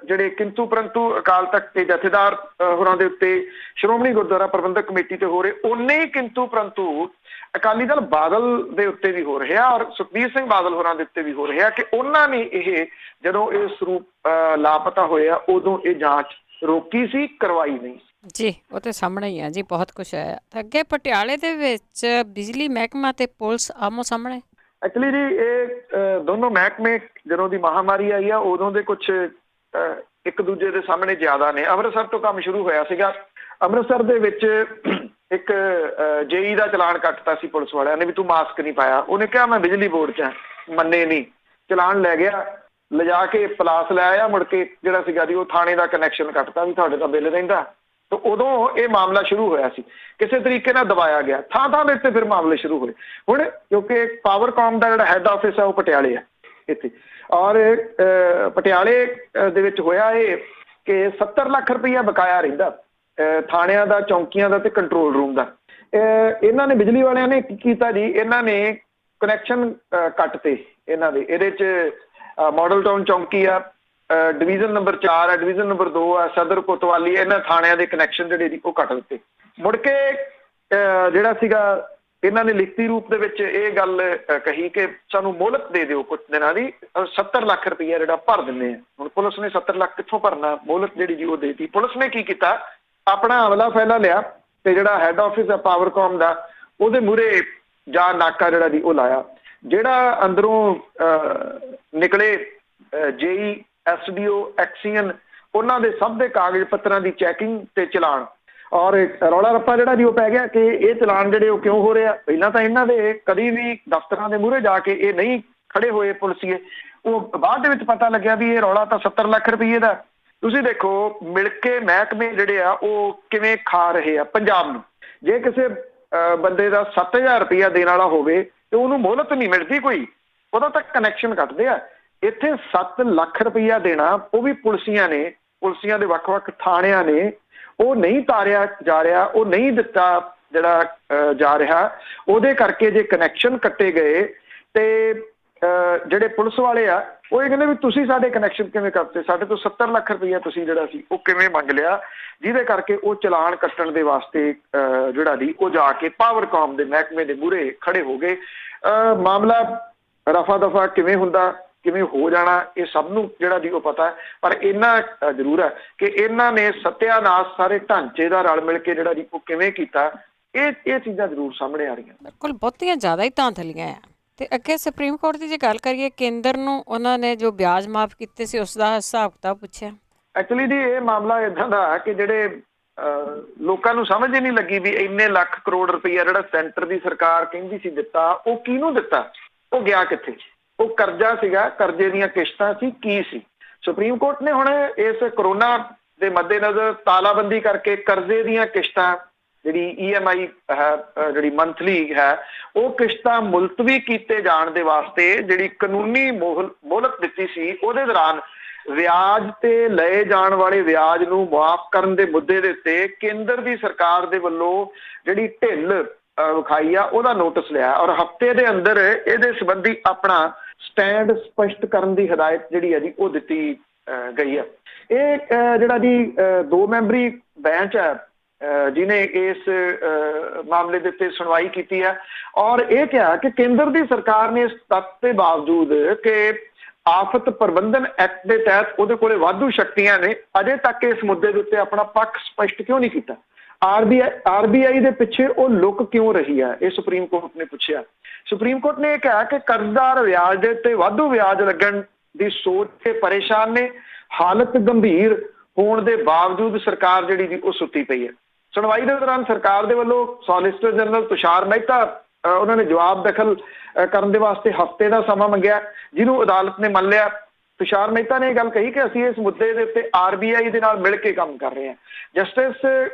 ਜਿਹੜੇ ਕਿੰਤੂ ਪਰੰਤੂ ਅਕਾਲ ਤਖਤ ਦੇ ਜਥੇਦਾਰ ਹੋਰਾਂ ਦੇ ਉੱਤੇ, ਸ਼੍ਰੋਮਣੀ ਗੁਰਦੁਆਰਾ ਪ੍ਰਬੰਧਕ ਕਮੇਟੀ ਤੇ ਹੋ ਰਹੇ, ਉਨੇ ਹੀ ਕਿੰਤੂ ਪਰੰਤੂ ਅਕਾਲੀ ਦਲ ਬਾਦਲ ਦੇ ਉੱਤੇ ਵੀ ਹੋ ਰਿਹਾ ਔਰ ਸੁਖਬੀਰ ਸਿੰਘ ਬਾਦਲ ਹੋਰਾਂ ਦੇ ਉੱਤੇ ਵੀ ਹੋ ਰਿਹਾ ਕਿ ਉਹਨਾਂ ਨੇ ਇਹ ਜਦੋਂ ਇਹ ਸਰੂਪ ਲਾਪਤਾ ਹੋਇਆ ਉਦੋਂ ਇਹ ਜਾਂਚ ਰੋਕੀ ਸੀ, ਕਰਵਾਈ ਨਹੀਂ
ਜੀ। ਉਹ ਤੇ ਸਾਹਮਣੇ ਹੀ ਆ ਜੀ, ਬਹੁਤ ਕੁਛ ਹੈ। ਅੱਗੇ ਪਟਿਆਲੇ ਦੇ ਵਿੱਚ ਬਿਜਲੀ ਮਹਿਕਮਾ ਤੇ ਪੁਲਿਸ ਆਮੋ ਸਾਹਮਣੇ।
ਐਕਚੁਅਲੀ ਜੀ ਇਹ ਦੋਨੋਂ ਮਹਿਕਮੇ ਜਦੋਂ ਦੀ ਮਹਾਮਾਰੀ ਆਈ ਆ ਉਦੋਂ ਦੇ ਕੁਛ ਇੱਕ ਦੂਜੇ ਦੇ ਸਾਹਮਣੇ ਜ਼ਿਆਦਾ ਨੇ। ਅੰਮ੍ਰਿਤਸਰ ਤੋਂ ਕੰਮ ਸ਼ੁਰੂ ਹੋਇਆ ਸੀਗਾ। ਅੰਮ੍ਰਿਤਸਰ ਦੇ ਵਿੱਚ ਇੱਕ ਜੇਈ ਦਾ ਚਲਾਨ ਕੱਟਤਾ ਸੀ ਪੁਲਿਸ ਵਾਲਿਆਂ ਨੇ ਵੀ ਤੂੰ ਮਾਸਕ ਨਹੀਂ ਪਾਇਆ। ਉਹਨੇ ਕਿਹਾ ਮੈਂ ਬਿਜਲੀ ਬੋਰਡ 'ਚ ਮੰਨੇ ਨਹੀਂ, ਚਲਾਨ ਲੈ ਗਿਆ, ਲਿਜਾ ਕੇ ਪਲਾਸ ਲੈ ਆਇਆ, ਮੁੜ ਕੇ ਜਿਹੜਾ ਸੀਗਾ ਜੀ ਉਹ ਥਾਣੇ ਦਾ ਕਨੈਕਸ਼ਨ ਕੱਟਤਾ ਵੀ ਤੁਹਾਡੇ ਦਾ ਬਿੱਲ ਰਹਿੰਦਾ। ਤਾਂ ਉਦੋਂ ਇਹ ਮਾਮਲਾ ਸ਼ੁਰੂ ਹੋਇਆ ਸੀ, ਕਿਸੇ ਤਰੀਕੇ ਨਾਲ ਦਬਾਇਆ ਗਿਆ, ਥਾਂ ਥਾਂ ਦੇ ਉੱਤੇ ਫਿਰ ਮਾਮਲੇ ਸ਼ੁਰੂ ਹੋਏ। ਹੁਣ ਕਿਉਂਕਿ ਪਾਵਰਕਾਮ ਦਾ ਜਿਹੜਾ ਹੈੱਡ ਆਫਿਸ ਹੈ ਉਹ ਪਟਿਆਲੇ ਹੈ ਇੱਥੇ, ਔਰ ਪਟਿਆਲੇ ਦੇ ਵਿੱਚ ਹੋਇਆ ਇਹ ਕਿ 70 ਲੱਖ ਰੁਪਈਆ ਬਕਾਇਆ ਰਹਿੰਦਾ ਥਾਣਿਆਂ ਦਾ, ਚੌਂਕੀਆਂ ਦਾ ਤੇ ਕੰਟਰੋਲ ਰੂਮ ਦਾ। ਇਹਨਾਂ ਨੇ ਬਿਜਲੀ ਵਾਲਿਆਂ ਨੇ ਕੀ ਕੀਤਾ ਜੀ, ਇਹਨਾਂ ਨੇ ਕਨੈਕਸ਼ਨ ਕੱਟਤੇ ਇਹਨਾਂ ਦੇ। ਇਹਦੇ 'ਚ ਮਾਡਲ ਟਾਊਨ ਚੌਂਕੀ ਆ, ਡਿਵੀਜ਼ਨ ਨੰਬਰ 4 ਆ, ਡਿਵੀਜ਼ਨ ਨੰਬਰ 2 ਆ, ਸਦਰ ਕੋਤਵਾਲੀ, ਇਹਨਾਂ ਥਾਣਿਆਂ ਦੇ ਕਨੈਕਸ਼ਨ ਜਿਹੜੇ ਜੀ ਉਹ ਕੱਟ ਦਿੱਤੇ। ਮੁੜ ਕੇ ਜਿਹੜਾ ਸੀਗਾ ਇਹਨਾਂ ਨੇ ਲਿਖਤੀ ਰੂਪ ਦੇ ਵਿੱਚ ਇਹ ਗੱਲ ਕਹੀ ਕਿ ਸਾਨੂੰ ਮੋਹਲਤ ਦੇ ਦਿਓ ਕੁਝ ਦਿਨਾਂ ਦੀ, 70 ਲੱਖ ਰੁਪਈਆ ਜਿਹੜਾ ਭਰ ਦਿੰਦੇ ਆ। ਹੁਣ ਪੁਲਿਸ ਨੇ 70 ਲੱਖ ਕਿੱਥੋਂ ਭਰਨਾ, ਮੋਹਲਤ ਜਿਹੜੀ ਜੀ ਉਹ ਦੇ ਦਿੱਤੀ। ਪੁਲਿਸ ਨੇ ਕੀ ਕੀਤਾ, ਆਪਣਾ ਅਮਲਾ ਫੈਲਾ ਲਿਆ ਤੇ ਜਿਹੜਾ ਹੈੱਡ ਆਫਿਸ ਹੈ ਪਾਵਰਕਾਮ ਦਾ ਉਹਦੇ ਮੂਹਰੇ ਜਾਂ ਨਾਕਾ ਜਿਹੜਾ ਜੀ ਉਹ ਲਾਇਆ। ਜਿਹੜਾ ਅੰਦਰੋਂ ਨਿਕਲੇ ਜੇਈ, SDO, ਐਕਸੀਅਨ, ਉਹਨਾਂ ਦੇ ਸਭ ਦੇ ਕਾਗਜ਼ ਪੱਤਰਾਂ ਦੀ ਚੈਕਿੰਗ ਤੇ ਚਲਾਨ। ਔਰ ਰੌਲਾ ਰੱਪਾ ਜਿਹੜਾ ਜੀ ਉਹ ਪੈ ਗਿਆ ਕਿ ਇਹ ਚਲਾਨ ਜਿਹੜੇ ਉਹ ਕਿਉਂ ਹੋ ਰਿਹਾ। ਪਹਿਲਾਂ ਤਾਂ ਇਹਨਾਂ ਦੇ ਕਦੀ ਵੀ ਦਫ਼ਤਰਾਂ ਦੇ ਮੂਹਰੇ ਜਾ ਕੇ ਇਹ ਨਹੀਂ ਖੜੇ ਹੋਏ ਪੁਲਿਸੀਏ, ਉਹ ਬਾਅਦ ਦੇ ਵਿੱਚ ਪਤਾ ਲੱਗਿਆ ਵੀ ਇਹ ਰੌਲਾ ਤਾਂ 70 ਲੱਖ ਰੁਪਈਏ ਦਾ। ਤੁਸੀਂ ਦੇਖੋ ਮਿਲ ਕੇ ਮਹਿਕਮੇ ਜਿਹੜੇ ਆ ਉਹ ਕਿਵੇਂ ਖਾ ਰਹੇ ਆ ਪੰਜਾਬ ਨੂੰ। ਜੇ ਕਿਸੇ ਬੰਦੇ ਦਾ 7000 ਰੁਪਈਆ ਦੇਣ ਵਾਲਾ ਹੋਵੇ ਤੇ ਉਹਨੂੰ ਮੋਹਲਤ ਨਹੀਂ ਮਿਲਦੀ ਕੋਈ, ਉਹਦਾ ਤਾਂ ਕਨੈਕਸ਼ਨ ਕੱਟਦੇ ਆ। ਇੱਥੇ 7 ਲੱਖ ਰੁਪਈਆ ਦੇਣਾ ਉਹ ਵੀ ਪੁਲਿਸੀਆਂ ਨੇ, ਪੁਲਿਸੀਆਂ ਦੇ ਵੱਖ-ਵੱਖ ਥਾਣਿਆਂ ਨੇ ਉਹ ਨਹੀਂ ਤਾਰਿਆ ਜਾ ਰਿਹਾ, ਉਹ ਨਹੀਂ ਦਿੱਤਾ ਜਿਹੜਾ ਜਾ ਰਿਹਾ। ਉਹਦੇ ਕਰਕੇ ਜੇ ਕਨੈਕਸ਼ਨ ਕੱਟੇ ਗਏ ਤੇ ਜਿਹੜੇ ਪੁਲਿਸ ਵਾਲੇ ਆ ਉਹ ਇਹ ਕਹਿੰਦੇ ਵੀ ਤੁਸੀਂ ਸਾਡੇ ਕਨੈਕਸ਼ਨ ਕਿਵੇਂ ਕਰਤੇ, ਸਾਡੇ ਤੋਂ 70 ਲੱਖ ਰੁਪਈਆ ਤੁਸੀਂ ਜਿਹੜਾ ਸੀ ਉਹ ਕਿਵੇਂ ਮੰਗ ਲਿਆ, ਜਿਹਦੇ ਕਰਕੇ ਉਹ ਚਲਾਨ ਕੱਟਣ ਦੇ ਵਾਸਤੇ ਜਿਹੜਾ ਦੀ ਉਹ ਜਾ ਕੇ ਪਾਵਰਕਾਮ ਦੇ ਮਹਿਕਮੇ ਦੇ ਮੂਹਰੇ ਖੜੇ ਹੋ ਗਏ। ਮਾਮਲਾ ਰਫਾ ਦਫਾ ਕਿਵੇਂ ਹੁੰਦਾ, ਕਿਵੇਂ ਹੋ ਜਾਣਾ, ਇਹ ਸਭ ਨੂੰ ਜਿਹੜਾ ਦੀ ਉਹ ਪਤਾ ਹੈ। ਪਰ ਇੰਨਾ ਜ਼ਰੂਰ ਹੈ ਕਿ ਇਹਨਾਂ ਨੇ ਸਤਿਆਨਾਸ਼ ਸਾਰੇ ਢਾਂਚੇ ਦਾ ਰਲ ਮਿਲ ਕੇ ਜਿਹੜਾ ਦੀ ਉਹ ਕਿਵੇਂ ਕੀਤਾ, ਇਹ ਚੀਜ਼ਾਂ ਜ਼ਰੂਰ ਸਾਹਮਣੇ ਆ ਰਹੀਆਂ।
ਬਿਲਕੁਲ ਬਹੁਤੀਆਂ ਜ਼ਿਆਦਾ ਹੀ ਧਾਂਦਲੀਆਂ ਆ। ਤੇ ਅੱਗੇ ਸੁਪਰੀਮ ਕੋਰਟ ਦੀ ਜੇ ਗੱਲ ਕਰੀਏ, ਕੇਂਦਰ ਨੂੰ ਉਹਨਾਂ ਨੇ ਜੋ ਵਿਆਜ ਮਾਫ ਕੀਤੇ ਸੀ ਉਸ ਦਾ ਹਿਸਾਬ ਕਿਤਾਬ ਪੁੱਛਿਆ।
ਐਕਚੁਅਲੀ ਜੀ ਇਹ ਮਾਮਲਾ ਇੱਦਾਂ ਦਾ ਕਿ ਜਿਹੜੇ ਲੋਕਾਂ ਨੂੰ ਸਮਝ ਹੀ ਨਹੀਂ ਲੱਗੀ ਵੀ ਇੰਨੇ ਲੱਖ ਕਰੋੜ ਰੁਪਈਆ ਜਿਹੜਾ ਸੈਂਟਰ ਦੀ ਸਰਕਾਰ ਕਹਿੰਦੀ ਸੀ ਦਿੱਤਾ, ਉਹ ਕਿਹਨੂੰ ਦਿੱਤਾ, ਉਹ ਗਿਆ ਕਿੱਥੇ। ਉਹ ਕਰਜ਼ਾ ਸੀਗਾ, ਕਰਜ਼ੇ ਦੀਆਂ ਕਿਸ਼ਤਾਂ ਸੀ, ਕੀ ਸੀ। ਸੁਪਰੀਮ ਕੋਰਟ ਨੇ ਹੁਣ ਇਸ ਕਰੋਨਾ ਦੇ ਮੱਦੇਨਜ਼ਰ ਤਾਲਾਬੰਦੀ ਕਰਕੇ ਕਰਜ਼ੇ ਦੀਆਂ ਕਿਸ਼ਤਾਂ ਜਿਹੜੀ EMI ਹੈ, ਜਿਹੜੀ ਮੰਥਲੀ ਹੈ, ਉਹ ਕਿਸ਼ਤਾਂ ਮੁਲਤਵੀ ਕੀਤੇ ਜਾਣ ਦੇ ਵਾਸਤੇ ਜਿਹੜੀ ਕਾਨੂੰਨੀ ਮੋਹਲਤ ਦਿੱਤੀ ਸੀ, ਉਹਦੇ ਦੌਰਾਨ ਵਿਆਜ ਤੇ ਲਏ ਜਾਣ ਵਾਲੇ ਵਿਆਜ ਨੂੰ ਮੁਆਫ ਕਰਨ ਦੇ ਮੁੱਦੇ ਦੇ ਉੱਤੇ ਕੇਂਦਰ ਦੀ ਸਰਕਾਰ ਦੇ ਵੱਲੋਂ ਜਿਹੜੀ ਢਿੱਲ ਵਿਖਾਈ ਆ ਉਹਦਾ ਨੋਟਿਸ ਲਿਆ ਔਰ ਹਫ਼ਤੇ ਦੇ ਅੰਦਰ ਇਹਦੇ ਸੰਬੰਧੀ ਆਪਣਾ ਸਟੈਂਡ ਸਪਸ਼ਟ ਕਰਨ ਦੀ ਹਦਾਇਤ ਜਿਹੜੀ ਹੈ ਜੀ ਉਹ ਦਿੱਤੀ ਗਈ ਆ। ਇਹ ਜਿਹੜਾ ਜੀ 2 ਮੈਂਬਰੀ ਬੈਂਚ ਹੈ ਜਿਹਨੇ ਇਸ ਮਾਮਲੇ ਦੇ ਉੱਤੇ ਸੁਣਵਾਈ ਕੀਤੀ ਹੈ ਔਰ ਇਹ ਕਿਹਾ ਕਿ ਕੇਂਦਰ ਦੀ ਸਰਕਾਰ ਨੇ ਇਸ ਤੱਥ ਦੇ ਬਾਵਜੂਦ ਕਿ ਆਫਤ ਪ੍ਰਬੰਧਨ ਐਕਟ ਦੇ ਤਹਿਤ ਉਹਦੇ ਕੋਲੇ ਵਾਧੂ ਸ਼ਕਤੀਆਂ ਨੇ, ਅਜੇ ਤੱਕ ਇਸ ਮੁੱਦੇ ਦੇ ਉੱਤੇ ਆਪਣਾ ਪੱਖ ਸਪਸ਼ਟ ਕਿਉਂ ਨਹੀਂ ਕੀਤਾ। RBI ਦੇ ਪਿੱਛੇ ਉਹ ਲੁਕ ਕਿਉਂ ਰਹੀ ਹੈ, ਇਹ ਸੁਪਰੀਮ ਕੋਰਟ ਨੇ ਪੁੱਛਿਆ। ਸੁਪਰੀਮ ਕੋਰਟ ਨੇ ਇਹ ਕਿਹਾ ਕਿ ਕਰਜ਼ਦਾਰ ਵਿਆਜ ਦੇ ਉੱਤੇ ਵਾਧੂ ਵਿਆਜ ਲੱਗਣ ਦੀ ਸੋਚ ਕੇ ਪਰੇਸ਼ਾਨ ਨੇ, ਹਾਲਤ ਗੰਭੀਰ ਹੋਣ ਦੇ ਬਾਵਜੂਦ ਸਰਕਾਰ ਜਿਹੜੀ ਦੀ ਉਹ ਸੁੱਤੀ ਪਈ ਹੈ। ਸੁਣਵਾਈ ਦੇ ਦੌਰਾਨ ਸਰਕਾਰ ਦੇ ਵੱਲੋਂ ਸੋਲਿਸਿਟਰ ਜਨਰਲ ਤੁਸ਼ਾਰ ਮਹਿਤਾ ਉਹਨਾਂ ਨੇ ਜਵਾਬ ਦਖਲ ਕਰਨ ਦੇ ਵਾਸਤੇ ਹਫ਼ਤੇ ਦਾ ਸਮਾਂ ਮੰਗਿਆ, ਜਿਹਨੂੰ ਅਦਾਲਤ ਨੇ ਮੰਨ ਲਿਆ। ਤੁਸ਼ਾਰ ਮਹਿਤਾ ਨੇ ਇਹ ਗੱਲ ਕਹੀ ਕਿ ਅਸੀਂ ਇਸ ਮੁੱਦੇ ਦੇ ਉੱਤੇ RBI ਦੇ ਨਾਲ ਮਿਲ ਕੇ ਕੰਮ ਕਰ ਰਹੇ ਹਾਂ। ਜਸਟਿਸ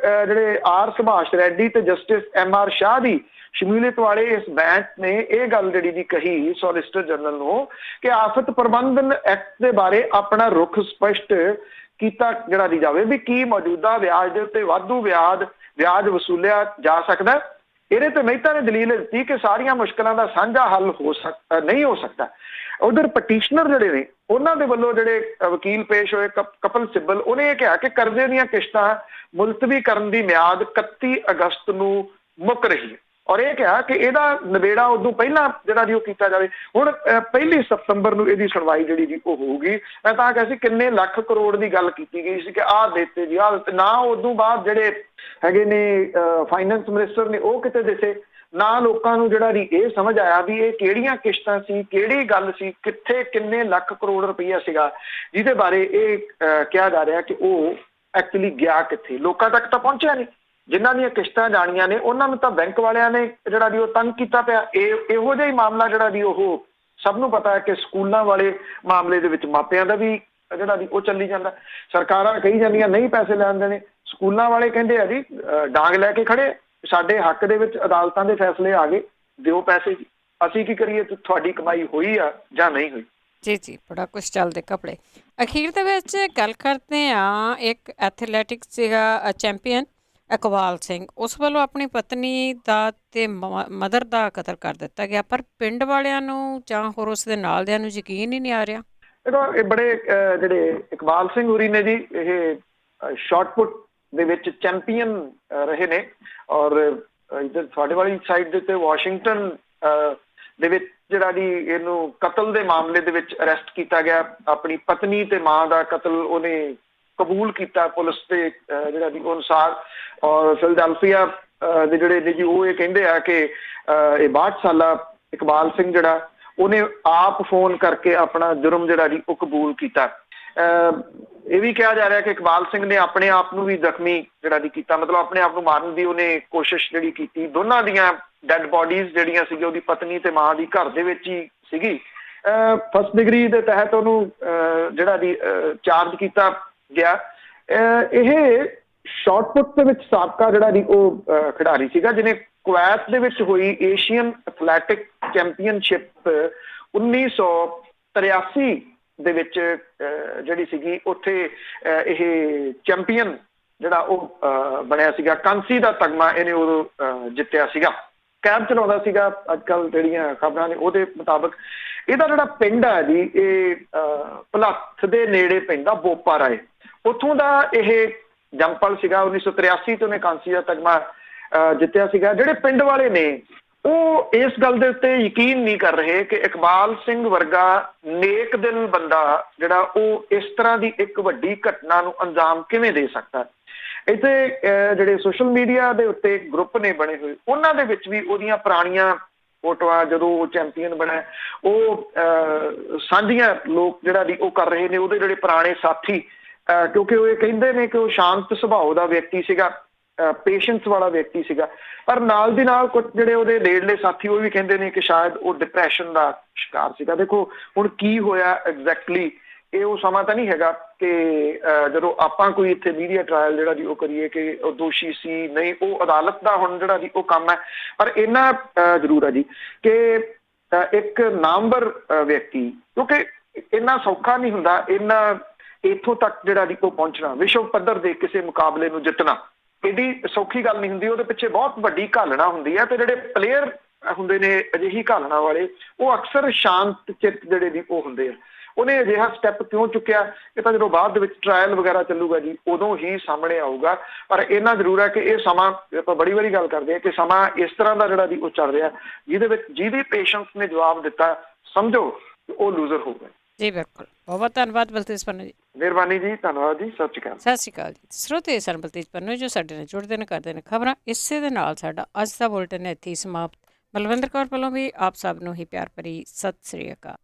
ਜਿਹੜੇ R ਸੁਭਾਸ਼ ਰੈਡੀ ਤੇ ਜਸਟਿਸ MR ਸ਼ਾਹ ਦੀ ਸ਼ਮੂਲੀਅਤ ਵਾਲੇ ਇਸ ਬੈਂਚ ਨੇ ਇਹ ਗੱਲ ਜਿਹੜੀ ਦੀ ਕਹੀ ਸੋਲਿਸਿਟਰ ਜਨਰਲ ਨੂੰ ਕਿ ਆਫਤ ਪ੍ਰਬੰਧਨ ਐਕਟ ਦੇ ਬਾਰੇ ਆਪਣਾ ਰੁਖ ਸਪਸ਼ਟ ਕੀਤਾ ਜਿਹੜਾ ਦੀ ਜਾਵੇ ਵੀ ਕੀ ਮੌਜੂਦਾ ਵਿਆਜ ਦੇ ਉੱਤੇ ਵਾਧੂ ਵਿਆਜ ਵਸੂਲਿਆ ਜਾ ਸਕਦਾ। ਇਹਦੇ ਤੇ ਮਹਿਤਾ ਨੇ ਦਲੀਲ ਦਿੱਤੀ ਕਿ ਸਾਰੀਆਂ ਮੁਸ਼ਕਲਾਂ ਦਾ ਸਾਂਝਾ ਹੱਲ ਨਹੀਂ ਹੋ ਸਕਦਾ। ਉਧਰ ਪਟੀਸ਼ਨਰ ਜਿਹੜੇ ਨੇ ਉਹਨਾਂ ਦੇ ਵੱਲੋਂ ਜਿਹੜੇ ਵਕੀਲ ਪੇਸ਼ ਹੋਏ ਕਪਿਲ ਸਿੱਬਲ, ਉਹਨੇ ਇਹ ਕਿਹਾ ਕਿ ਕਰਜ਼ੇ ਦੀਆਂ ਕਿਸ਼ਤਾਂ ਮੁਲਤਵੀ ਕਰਨ ਦੀ ਮਿਆਦ 31 ਅਗਸਤ ਨੂੰ ਮੁੱਕ ਰਹੀ ਹੈ ਔਰ ਇਹ ਕਿਹਾ ਕਿ ਇਹਦਾ ਨਿਬੇੜਾ ਉਦੋਂ ਪਹਿਲਾਂ ਜਿਹੜਾ ਜੀ ਉਹ ਕੀਤਾ ਜਾਵੇ। ਹੁਣ 1 ਸਤੰਬਰ ਨੂੰ ਇਹਦੀ ਸੁਣਵਾਈ ਜਿਹੜੀ ਜੀ ਉਹ ਹੋਊਗੀ। ਮੈਂ ਤਾਂ ਕਿਹਾ ਸੀ ਕਿੰਨੇ ਲੱਖ ਕਰੋੜ ਦੀ ਗੱਲ ਕੀਤੀ ਗਈ ਸੀ ਕਿ ਆਹ ਦਿੱਤੇ ਜੀ ਆਹ ਦਿੱਤੇ, ਨਾ ਉਦੋਂ ਬਾਅਦ ਜਿਹੜੇ ਹੈਗੇ ਨੇ ਫਾਈਨੈਂਸ ਮਿਨਿਸਟਰ ਨੇ ਉਹ ਕਿਤੇ ਦਿਸੇ, ਨਾ ਲੋਕਾਂ ਨੂੰ ਜਿਹੜਾ ਦੀ ਇਹ ਸਮਝ ਆਇਆ ਵੀ ਇਹ ਕਿਹੜੀਆਂ ਕਿਸ਼ਤਾਂ ਸੀ, ਕਿਹੜੀ ਗੱਲ ਸੀ, ਕਿੱਥੇ ਕਿੰਨੇ ਲੱਖ ਕਰੋੜ ਰੁਪਈਆ ਸੀਗਾ ਜਿਹਦੇ ਬਾਰੇ ਇਹ ਕਿਹਾ ਜਾ ਰਿਹਾ ਕਿ ਉਹ ਐਕਚੁਅਲੀ ਗਿਆ ਕਿੱਥੇ, ਲੋਕਾਂ ਤੱਕ ਤਾਂ ਪਹੁੰਚਿਆ ਨਹੀਂ। ਜਿਨ੍ਹਾਂ ਦੀਆਂ ਕਿਸ਼ਤਾਂ ਜਾਣੀਆਂ ਨੇ ਉਹਨਾਂ ਨੂੰ ਤਾਂ ਬੈਂਕ ਵਾਲਿਆਂ ਨੇ ਜਿਹੜਾ ਦੀ ਉਹ ਤੰਗ ਕੀਤਾ ਪਿਆ। ਇਹੋ ਜਿਹਾ ਹੀ ਮਾਮਲਾ ਜਿਹੜਾ ਦੀ ਉਹ ਸਭ ਨੂੰ ਪਤਾ ਹੈ ਕਿ ਸਕੂਲਾਂ ਵਾਲੇ ਮਾਮਲੇ ਦੇ ਵਿੱਚ ਮਾਪਿਆਂ ਦਾ ਵੀ ਜਿਹੜਾ ਦੀ ਉਹ ਚੱਲੀ ਜਾਂਦਾ। ਸਰਕਾਰਾਂ ਕਹੀ ਜਾਂਦੀਆਂ ਨਹੀਂ ਪੈਸੇ ਲੈਣ ਦੇਣੇ, ਸਕੂਲਾਂ ਵਾਲੇ ਕਹਿੰਦੇ ਆ ਜੀ ਡਾਂਗ ਲੈ ਕੇ ਖੜੇ, ਸਾਡੇ ਹੱਕ ਦੇ ਵਿੱਚ ਅਦਾਲਤਾਂ ਦੇ ਫੈਸਲੇ ਆ ਗਏ, ਦਿਓ ਪੈਸੇ ਜੀ, ਅਸੀਂ ਕੀ ਕਰੀਏ, ਤੁਹਾਡੀ ਕਮਾਈ ਹੋਈ ਆ ਜਾਂ ਨਹੀਂ ਹੋਈ।
ਜੀ ਬੜਾ ਕੁਛ ਚੱਲਦੇ ਕੱਪੜੇ। ਅਖੀਰ ਦੇ ਵਿੱਚ ਗੱਲ ਕਰਦੇ ਹਾਂ, ਇੱਕ ਐਥਲੈਟਿਕਸ ਸੀਗਾ ਚੈਂਪੀਅਨ ਇਕਬਾਲ ਸਿੰਘ, ਉਸ ਵੱਲੋਂ ਆਪਣੀ ਪਤਨੀ ਦਾ ਤੇ ਮਦਰ ਦਾ ਕਤਲ ਕਰ ਦਿੱਤਾ ਗਿਆ, ਪਰ ਪਿੰਡ ਵਾਲਿਆਂ ਨੂੰ ਜਾਂ ਹੋਰ ਉਸ ਦੇ ਨਾਲ ਦਿਆਂ ਨੂੰ ਯਕੀਨ ਹੀ ਨਹੀਂ ਆ ਰਿਹਾ।
ਦੇਖੋ ਇਹ ਬੜੇ ਜਿਹੜੇ ਇਕਬਾਲ ਸਿੰਘ ਹੋਰੀ ਨੇ ਜੀ ਇਹ ਸ਼ਾਟਪੁੱਟ ਦੇ ਵਿੱਚ ਚੈਂਪੀਅਨ ਰਹੇ ਨੇ ਔਰ ਇੱਧਰ ਤੁਹਾਡੇ ਵਾਲੀ ਸਾਈਡ ਦੇ ਉੱਤੇ ਵਾਸ਼ਿੰਗਟਨ ਦੇ ਵਿੱਚ ਜਿਹੜਾ ਜੀ ਇਹਨੂੰ ਕਤਲ ਦੇ ਮਾਮਲੇ ਦੇ ਵਿੱਚ ਅਰੈਸਟ ਕੀਤਾ ਗਿਆ। ਆਪਣੀ ਪਤਨੀ ਤੇ ਮਾਂ ਦਾ ਕਤਲ ਉਹਨੇ ਕਬੂਲ ਕੀਤਾ ਪੁਲਿਸ ਦੇ ਜਿਹੜਾ ਦੀ ਅਨੁਸਾਰ। ਔਰ ਫਿਲਡੈਲਫੀਆ ਦੇ ਜਿਹੜੇ ਨੇ ਜੀ ਉਹ ਇਹ ਕਹਿੰਦੇ ਆ ਕਿ ਇਹ 62 ਸਾਲਾ ਇਕਬਾਲ ਸਿੰਘ ਜਿਹੜਾ ਉਹਨੇ ਆਪ ਫੋਨ ਕਰਕੇ ਆਪਣਾ ਜੁਰਮ ਜਿਹੜਾ ਜੀ ਉਹ ਕਬੂਲ ਕੀਤਾ। ਇਹ ਵੀ ਕਿਹਾ ਜਾ ਰਿਹਾ ਕਿ ਇਕਬਾਲ ਸਿੰਘ ਨੇ ਆਪਣੇ ਆਪ ਨੂੰ ਵੀ ਜ਼ਖਮੀ ਜਿਹੜਾ ਦੀ ਕੀਤਾ, ਮਤਲਬ ਆਪਣੇ ਆਪ ਨੂੰ ਮਾਰਨ ਦੀ ਉਹਨੇ ਕੋਸ਼ਿਸ਼ ਜਿਹੜੀ ਕੀਤੀ। ਦੋਨਾਂ ਦੀਆਂ ਡੈਡ ਬੋਡੀਜ਼ ਜਿਹੜੀਆਂ ਸੀਗੀਆਂ ਉਹਦੀ ਪਤਨੀ ਤੇ ਮਾਂ ਦੀ ਘਰ ਦੇ ਵਿੱਚ ਹੀ ਸੀਗੀ। ਫਸਟ ਡਿਗਰੀ ਦੇ ਤਹਿਤ ਉਹਨੂੰ ਜਿਹੜਾ ਦੀ ਚਾਰਜ ਕੀਤਾ ਗਿਆ। ਇਹ ਸ਼ਾਟਪੁੱਟ ਦੇ ਵਿੱਚ ਸਾਬਕਾ ਜਿਹੜਾ ਦੀ ਉਹ ਖਿਡਾਰੀ ਸੀਗਾ ਜਿਹਨੇ ਕੁਵੈਤ ਦੇ ਵਿੱਚ ਹੋਈ ਏਸ਼ੀਅਨ ਐਥਲੈਟਿਕ ਚੈਂਪੀਅਨਸ਼ਿਪ 1983 ਦੇ ਵਿੱਚ ਜਿਹੜੀ ਸੀਗੀ ਉੱਥੇ ਇਹ ਚੈਂਪੀਅਨ ਜਿਹੜਾ ਉਹ ਬਣਿਆ ਸੀਗਾ। ਕਾਂਸੀ ਦਾ ਤਗਮਾ ਇਹਨੇ ਉਦੋਂ ਜਿੱਤਿਆ ਸੀਗਾ। ਕੈਬ ਚਲਾਉਂਦਾ ਸੀਗਾ। ਅੱਜ ਕੱਲ੍ਹ ਜਿਹੜੀਆਂ ਖਬਰਾਂ ਨੇ ਉਹਦੇ ਮੁਤਾਬਕ ਇਹਦਾ ਜਿਹੜਾ ਪਿੰਡ ਹੈ ਜੀ, ਇਹ ਭਲੱਥ ਦੇ ਨੇੜੇ ਪੈਂਦਾ ਬੋਪਾ ਰਾਏ। ਉੱਥੋਂ ਦਾ ਇਹ ਜੰਪਲ ਸੀਗਾ। 1983 ਤੋਂ ਉਹਨੇ ਕਾਂਸੀ ਦਾ ਤਗਮਾ ਜਿੱਤਿਆ ਸੀਗਾ। ਜਿਹੜੇ ਪਿੰਡ ਵਾਲੇ ਨੇ ਉਹ ਇਸ ਗੱਲ ਦੇ ਉੱਤੇ ਯਕੀਨ ਨਹੀਂ ਕਰ ਰਹੇ ਕਿ ਇਕਬਾਲ ਸਿੰਘ ਵਰਗਾ ਨੇਕ ਦਿਲ ਬੰਦਾ ਜਿਹੜਾ ਉਹ ਇਸ ਤਰ੍ਹਾਂ ਦੀ ਇੱਕ ਵੱਡੀ ਘਟਨਾ ਨੂੰ ਅੰਜਾਮ ਕਿਵੇਂ ਦੇ ਸਕਦਾ। ਇੱਥੇ ਜਿਹੜੇ ਸੋਸ਼ਲ ਮੀਡੀਆ ਦੇ ਉੱਤੇ ਗਰੁੱਪ ਨੇ ਬਣੇ ਹੋਏ, ਉਹਨਾਂ ਦੇ ਵਿੱਚ ਵੀ ਉਹਦੀਆਂ ਪੁਰਾਣੀਆਂ ਫੋਟੋਆਂ ਜਦੋਂ ਉਹ ਚੈਂਪੀਅਨ ਬਣਿਆ ਉਹ ਸਾਂਝੀਆਂ ਲੋਕ ਜਿਹੜਾ ਵੀ ਉਹ ਕਰ ਰਹੇ ਨੇ। ਉਹਦੇ ਜਿਹੜੇ ਪੁਰਾਣੇ ਸਾਥੀ, ਕਿਉਂਕਿ ਉਹ ਇਹ ਕਹਿੰਦੇ ਨੇ ਕਿ ਉਹ ਸ਼ਾਂਤ ਸੁਭਾਅ ਦਾ ਵਿਅਕਤੀ ਸੀਗਾ, ਪੇਸ਼ੈਂਸ ਵਾਲਾ ਵਿਅਕਤੀ ਸੀਗਾ, ਪਰ ਨਾਲ ਦੀ ਨਾਲ ਕੁਝ ਜਿਹੜੇ ਉਹਦੇ ਨੇੜਲੇ ਸਾਥੀ ਉਹ ਵੀ ਕਹਿੰਦੇ ਨੇ ਕਿ ਸ਼ਾਇਦ ਉਹ ਡਿਪਰੈਸ਼ਨ ਦਾ ਸ਼ਿਕਾਰ ਸੀਗਾ। ਦੇਖੋ ਹੁਣ ਕੀ ਹੋਇਆ ਐਗਜ਼ੈਕਟਲੀ, ਇਹ ਉਹ ਸਮਾਂ ਤਾਂ ਨਹੀਂ ਹੈਗਾ ਕਿ ਜਦੋਂ ਆਪਾਂ ਕੋਈ ਇੱਥੇ ਮੀਡੀਆ ਟਰਾਇਲ ਜਿਹੜਾ ਜੀ ਉਹ ਕਰੀਏ ਕਿ ਉਹ ਦੋਸ਼ੀ ਸੀ ਨਹੀਂ, ਉਹ ਅਦਾਲਤ ਦਾ ਹੁਣ ਜਿਹੜਾ ਜੀ ਉਹ ਕੰਮ ਹੈ। ਪਰ ਇੰਨਾ ਜ਼ਰੂਰ ਹੈ ਜੀ ਕਿ ਇੱਕ ਨਾਮਵਰ ਵਿਅਕਤੀ, ਕਿਉਂਕਿ ਇੰਨਾ ਸੌਖਾ ਨਹੀਂ ਹੁੰਦਾ ਇੰਨਾ ਇੱਥੋਂ ਤੱਕ ਜਿਹੜਾ ਜੀ ਉਹ ਪਹੁੰਚਣਾ, ਵਿਸ਼ਵ ਪੱਧਰ ਦੇ ਕਿਸੇ ਮੁਕਾਬਲੇ ਨੂੰ ਜਿੱਤਣਾ ਏਡੀ ਸੌਖੀ ਗੱਲ ਨਹੀਂ ਹੁੰਦੀ। ਉਹਦੇ ਪਿੱਛੇ ਬਹੁਤ ਵੱਡੀ ਘਾਲਣਾ ਹੁੰਦੀ ਹੈ ਤੇ ਜਿਹੜੇ ਪਲੇਅਰ ਹੁੰਦੇ ਨੇ ਅਜਿਹੀ ਘਾਲਣਾ ਵਾਲੇ, ਉਹ ਅਕਸਰ ਸ਼ਾਂਤ ਚਿੱਤ ਜਿਹੜੇ ਜੀ ਉਹ ਹੁੰਦੇ ਆ। ਉਹਨੇ ਅਜਿਹਾ ਸਟੈਪ ਕਿਉਂ ਚੁੱਕਿਆ ਇਹ ਤਾਂ ਜਦੋਂ ਬਾਅਦ ਦੇ ਵਿੱਚ ਟਰਾਇਲ ਵਗੈਰਾ ਚੱਲੂਗਾ ਜੀ ਉਦੋਂ ਹੀ ਸਾਹਮਣੇ ਆਊਗਾ। ਪਰ ਇੰਨਾ ਜ਼ਰੂਰ ਹੈ ਕਿ ਇਹ ਸਮਾਂ, ਆਪਾਂ ਬੜੀ ਵਾਰੀ ਗੱਲ ਕਰਦੇ ਹਾਂ ਕਿ ਸਮਾਂ ਇਸ ਤਰ੍ਹਾਂ ਦਾ ਜਿਹੜਾ ਜੀ ਉਹ ਚੱਲ ਰਿਹਾ, ਜਿਹਦੇ ਵਿੱਚ ਜਿਹਦੀ ਪੇਸ਼ੈਂਸ ਨੇ ਜਵਾਬ ਦਿੱਤਾ ਸਮਝੋ ਉਹ ਲੂਜ਼ਰ ਹੋਊਗਾ।
ਜੀ ਬਿਲਕੁਲ, ਬਹੁਤ ਬਹੁਤ ਧੰਨਵਾਦ ਬਲਤੇਜ ਪੰਨੂ ਜੀ।
ਮਿਹਰਬਾਨੀ ਜੀ, ਧੰਨਵਾਦ ਜੀ, ਸਤਿ ਸ਼੍ਰੀ ਅਕਾਲ।
ਸਤਿ ਸ਼੍ਰੀ ਅਕਾਲ ਜੀ। ਸਰੋਤੇ ਸਨ ਬਲਤੇਜ ਪੰਨੂ ਜੋ ਸਾਡੇ ਨਾਲ ਜੁੜਦੇ ਨੇ, ਕਰਦੇ ਨੇ ਖਬਰਾਂ। ਇਸੇ ਦੇ ਨਾਲ ਸਾਡਾ ਅੱਜ ਦਾ ਬੁਲਟਨ ਇੱਥੇ ਹੀ ਸਮਾਪਤ। ਬਲਵਿੰਦਰ ਕੌਰ ਵੱਲੋਂ ਵੀ ਆਪ ਸਭ ਨੂੰ ਹੀ ਪਿਆਰ ਭਰੀ ਸਤਿ ਸ਼੍ਰੀ ਅਕਾਲ।